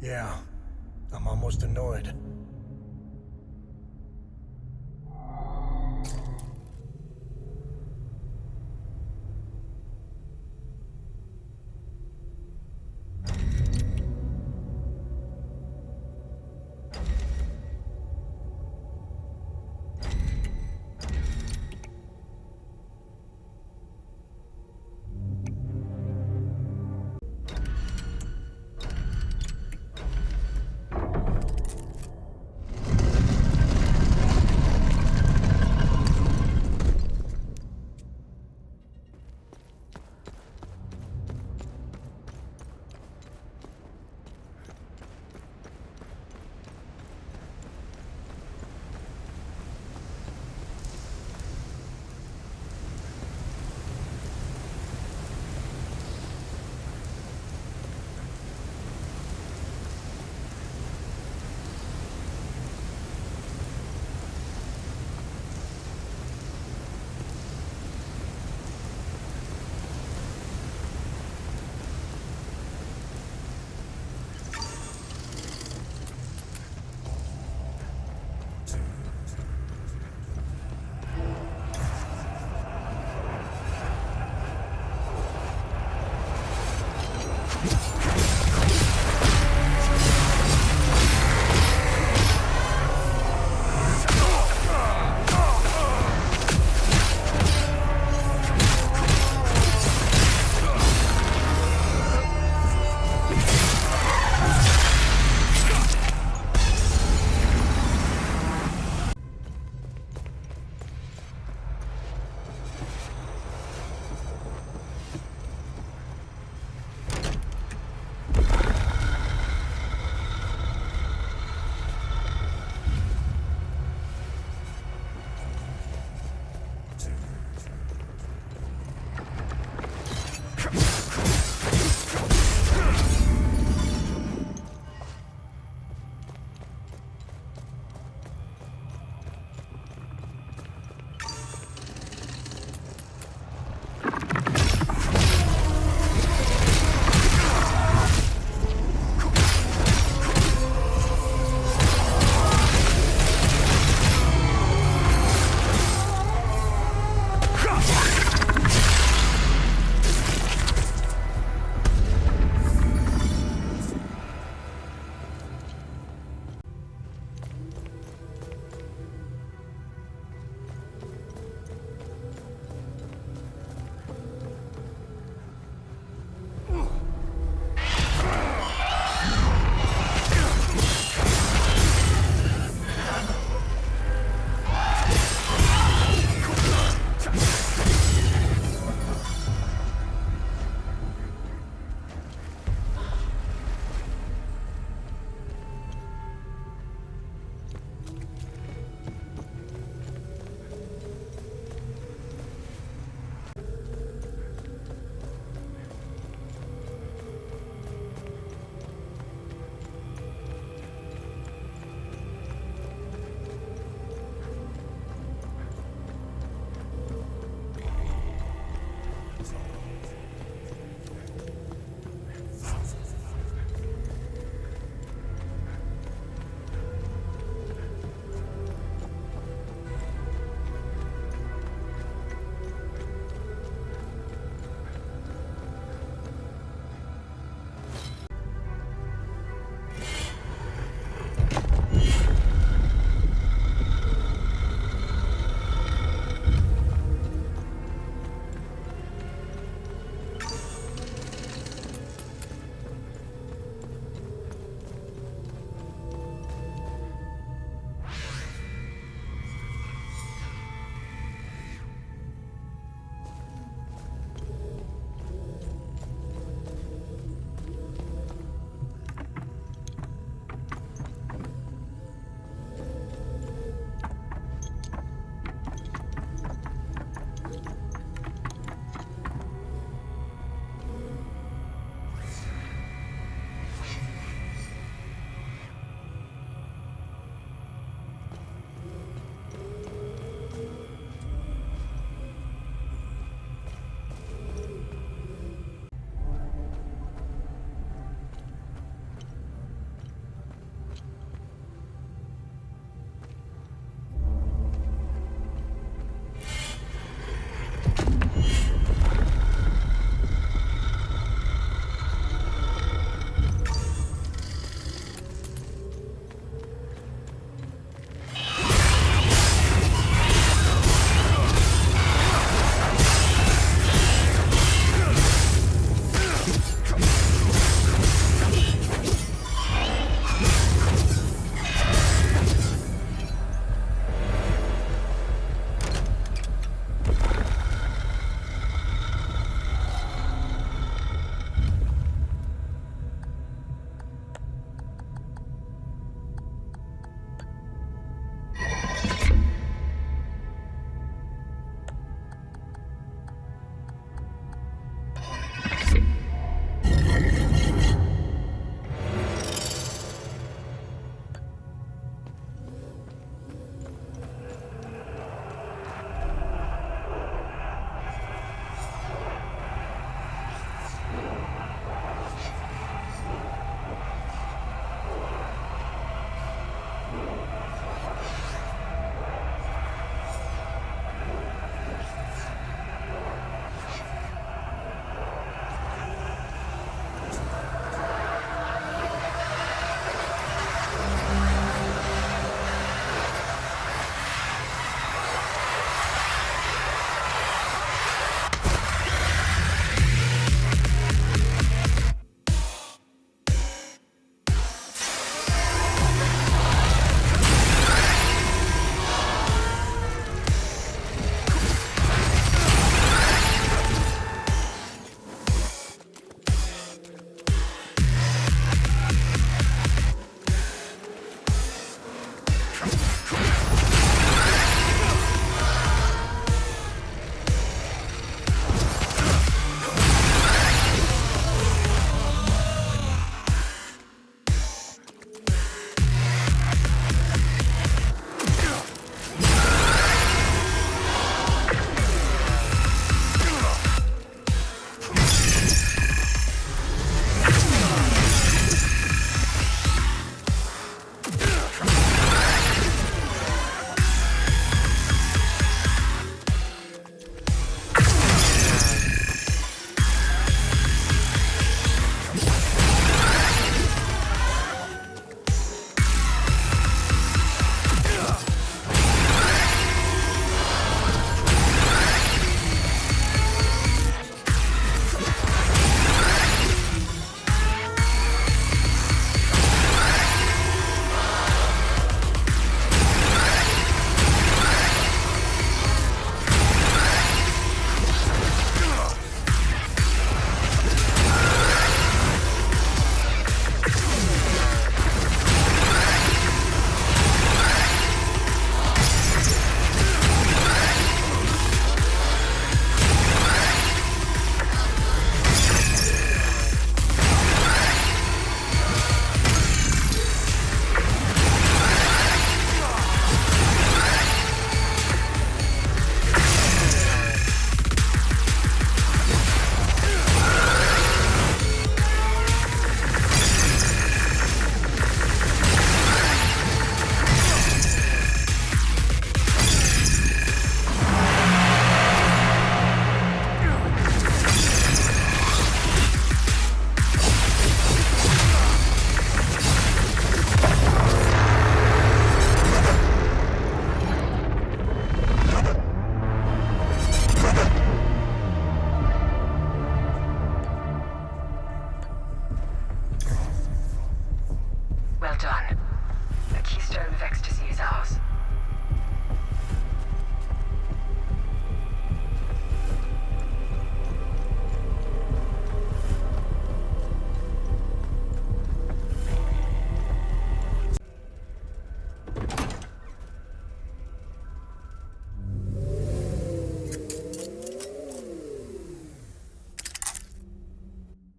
S2: Yeah, I'm almost annoyed.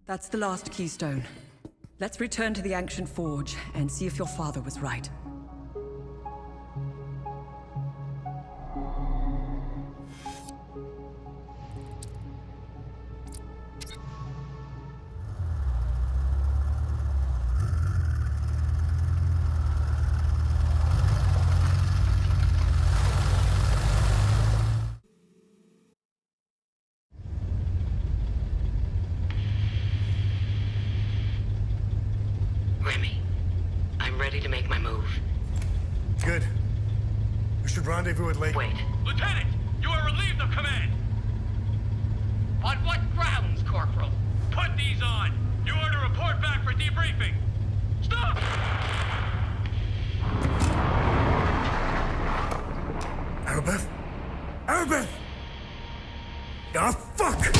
S12: That's the last keystone. Let's return to the ancient forge and see if your father was right.
S5: Remy, I'm ready to make my move.
S2: Good. We should rendezvous at Lake...
S5: Wait.
S17: Lieutenant, you are relieved of command.
S5: On what grounds, Corporal?
S17: Put these on. You are to report back for debriefing. Stop!
S2: Arabeth? Arabeth! Ah, fuck!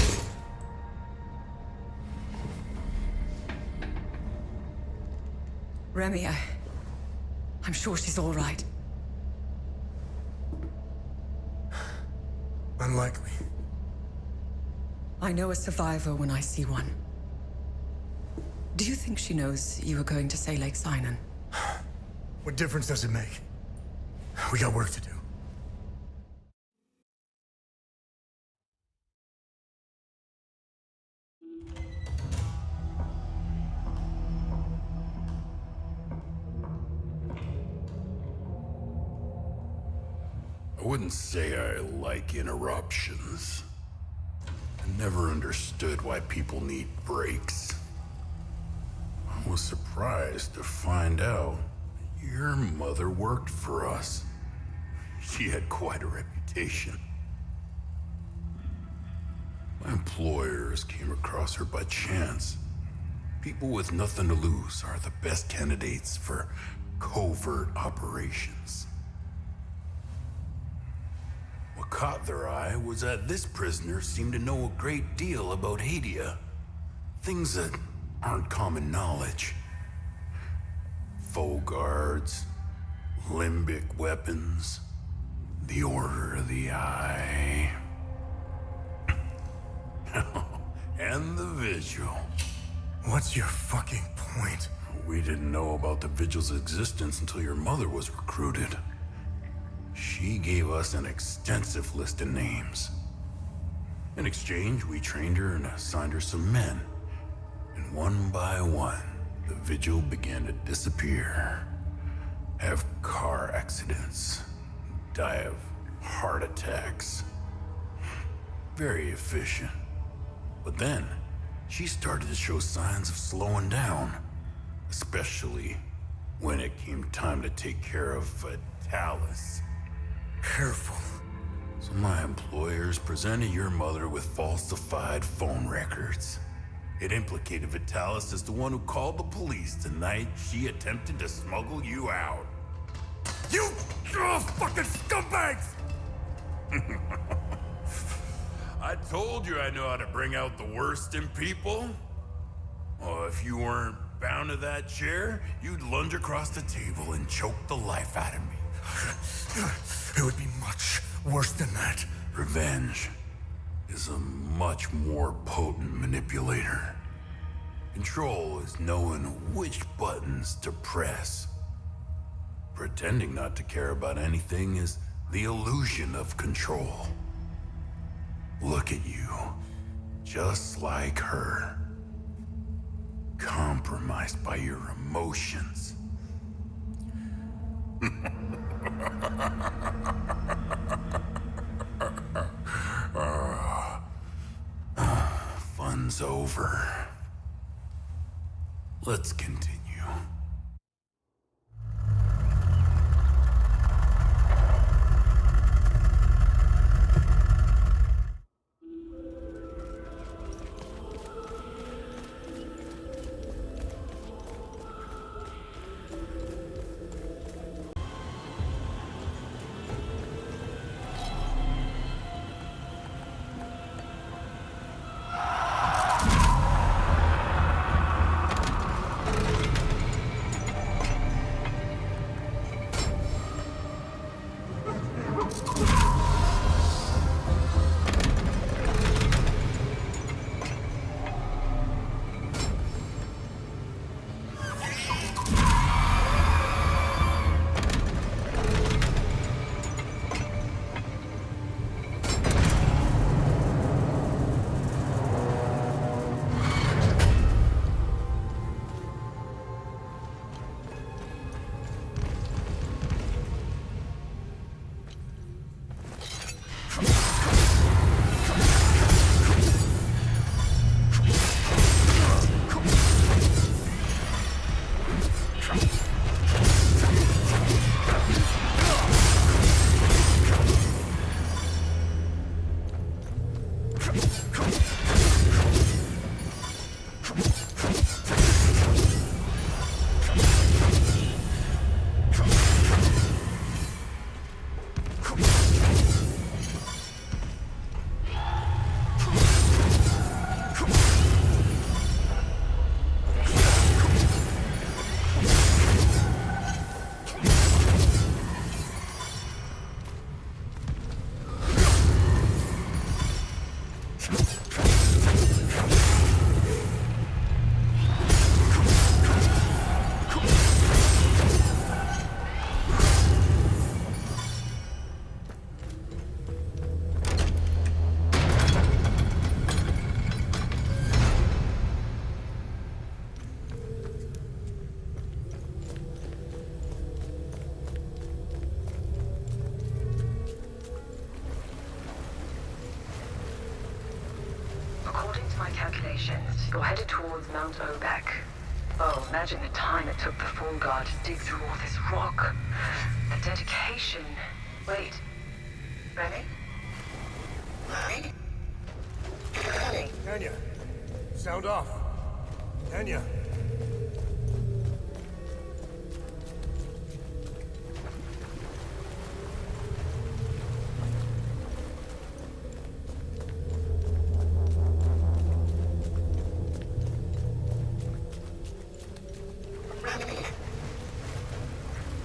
S12: Remy, I'm sure she's all right.
S2: Unlikely.
S12: I know a survivor when I see one. Do you think she knows you were going to say Lake Sinon?
S2: What difference does it make? We got work to do.
S3: I wouldn't say I like interruptions. I never understood why people need breaks. I was surprised to find out your mother worked for us. She had quite a reputation. My employers came across her by chance. People with nothing to lose are the best candidates for covert operations. What caught their eye was that this prisoner seemed to know a great deal about Hadia. Things that aren't common knowledge. Foe guards, limbic weapons, the Order of the Eye. And the Vigil.
S2: What's your fucking point?
S3: We didn't know about the Vigil's existence until your mother was recruited. She gave us an extensive list of names. In exchange, we trained her and assigned her some men. And one by one, the Vigil began to disappear. Have car accidents. Die of heart attacks. Very efficient. But then, she started to show signs of slowing down. Especially when it came time to take care of Vitalis.
S2: Careful.
S3: So my employers presented your mother with falsified phone records. It implicated Vitalis as the one who called the police the night she attempted to smuggle you out.
S2: You fucking scumbags!
S3: I told you I know how to bring out the worst in people. Oh, if you weren't bound to that chair, you'd lunge across the table and choke the life out of me.
S2: It would be much worse than that.
S3: Revenge is a much more potent manipulator. Control is knowing which buttons to press. Pretending not to care about anything is the illusion of control. Look at you, just like her. Compromised by your emotions. Fun's over. Let's continue.
S10: According to my calculations, you're headed towards Mount Obek. Oh, imagine the time it took the Fall Guard to dig through all this rock. The dedication. Wait. Remy? Remy? Remy?
S2: Tanya, sound off. Tanya.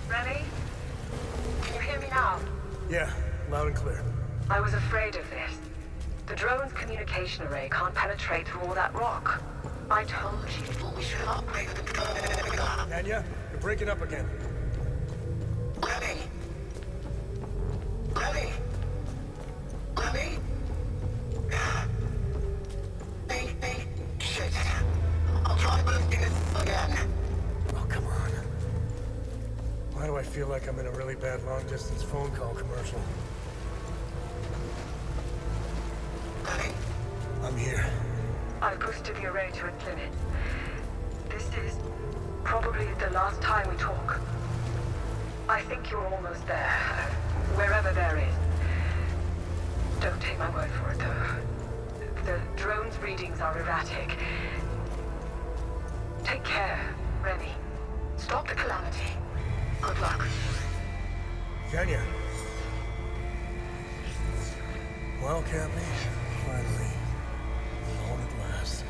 S10: Remy? Can you hear me now?
S2: Yeah, loud and clear.
S10: I was afraid of this. The drone's communication array can't penetrate through all that rock. I told you we should upgrade the drone.
S2: Tanya, you're breaking up again.
S10: Remy? Remy? Remy? Shit. I'll try boosting it again.
S2: Oh, come on. Why do I feel like I'm in a really bad long-distance phone call commercial? I'm here.
S10: I've boosted the array to its limit. This is probably the last time we talk. I think you're almost there. Wherever there is. Don't take my word for it, though. The drone's readings are erratic. Take care, Remy. Stop the calamity. Good luck.
S2: Tanya. Well, Cappy, finally. All at last.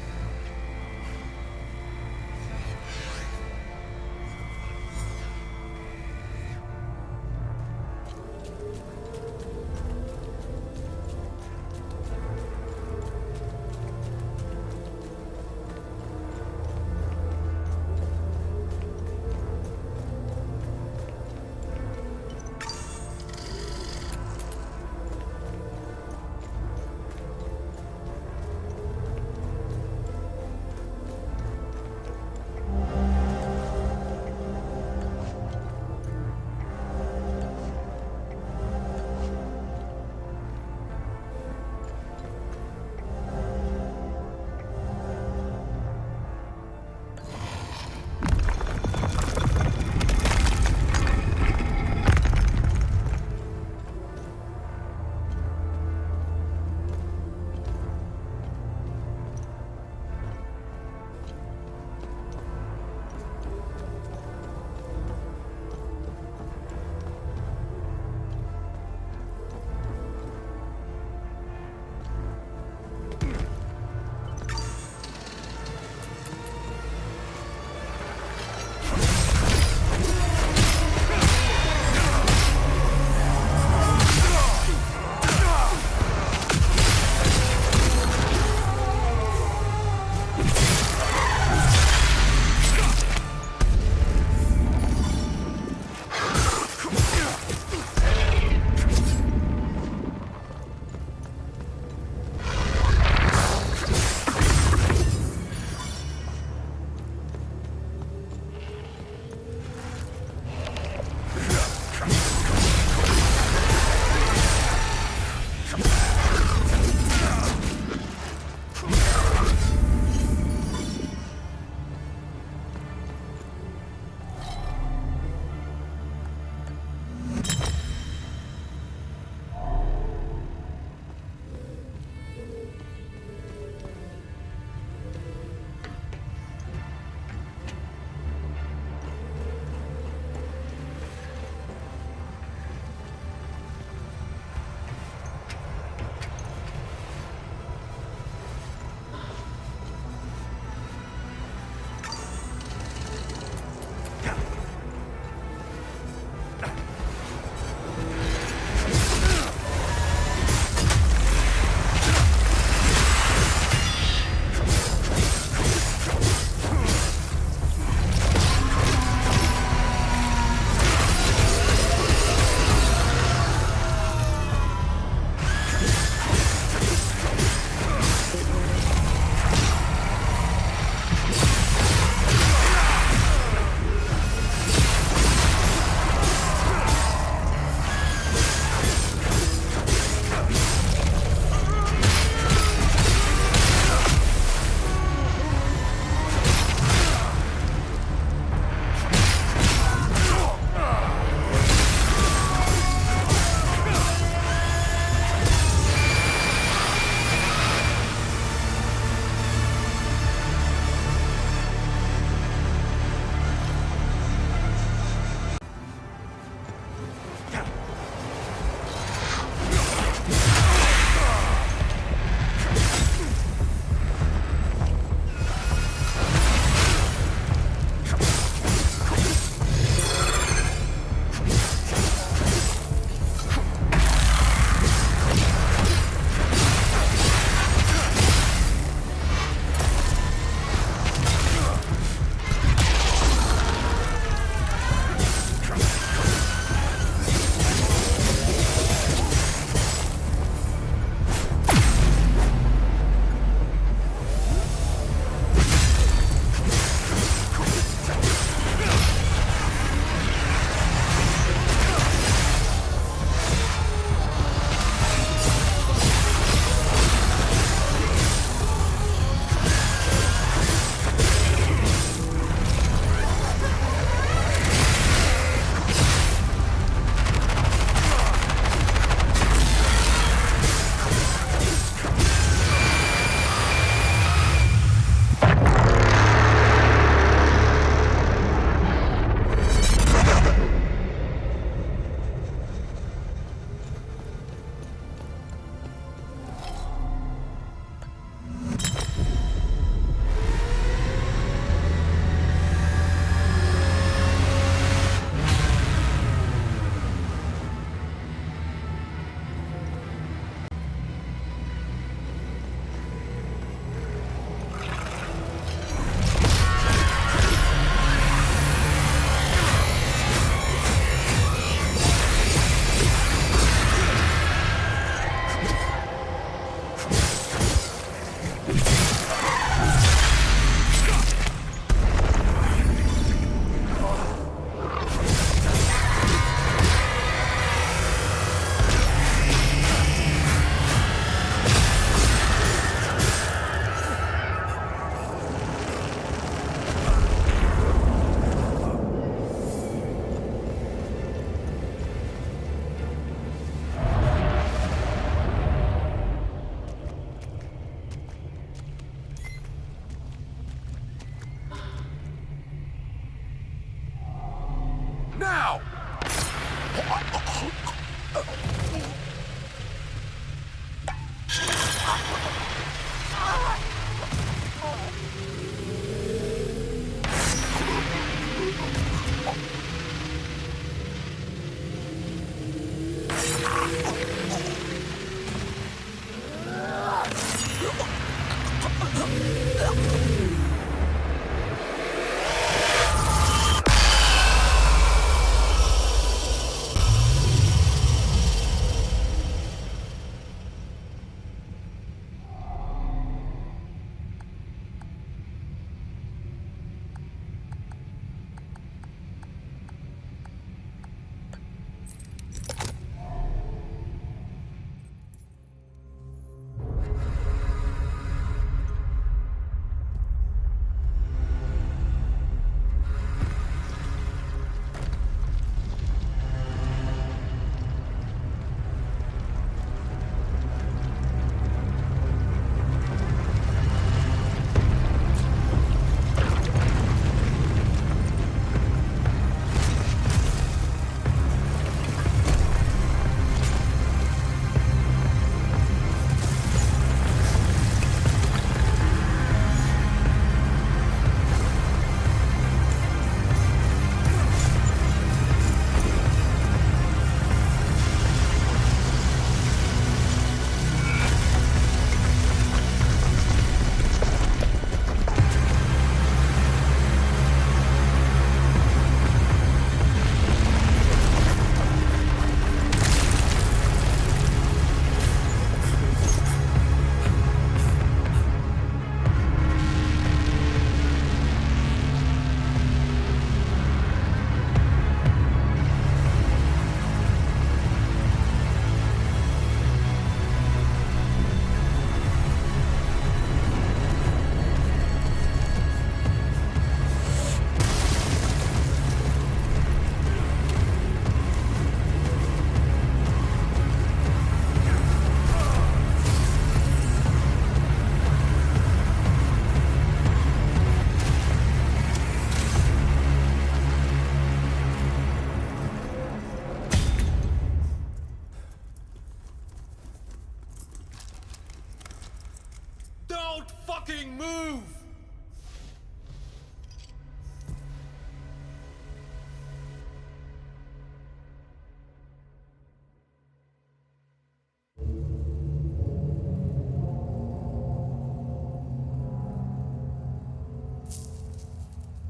S17: fucking move!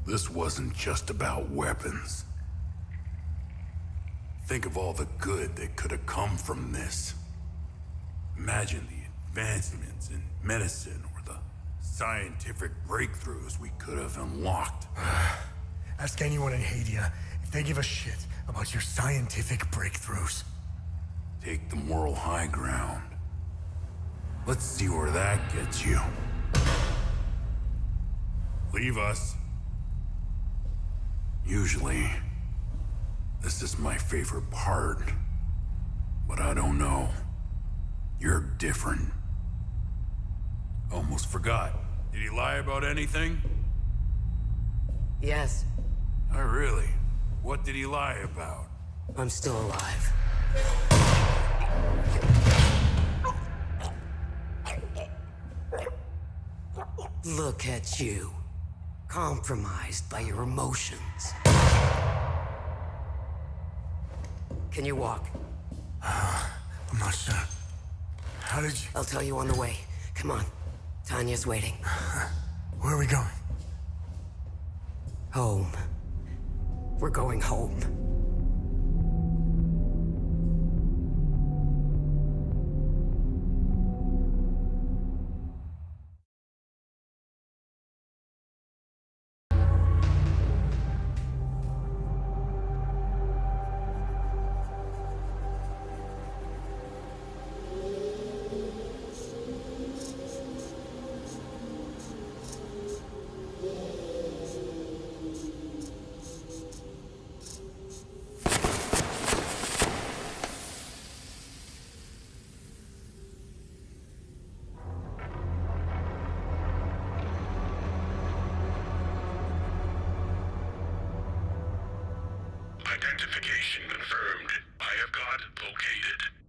S3: This wasn't just about weapons. Think of all the good that could have come from this. Imagine the advancements in medicine or the scientific breakthroughs we could have unlocked.
S2: Ask anyone in Hadia if they give a shit about your scientific breakthroughs.
S3: Take the moral high ground. Let's see where that gets you. Leave us. Usually, this is my favorite part. But I don't know. You're different. Almost forgot. Did he lie about anything?
S5: Yes.
S3: Oh, really? What did he lie about?
S5: I'm still alive. Look at you. Compromised by your emotions. Can you walk?
S2: I'm not sure. How did you...
S5: I'll tell you on the way. Come on. Tanya's waiting.
S2: Where are we going?
S5: Home. We're going home.
S3: Identification confirmed. I have got located.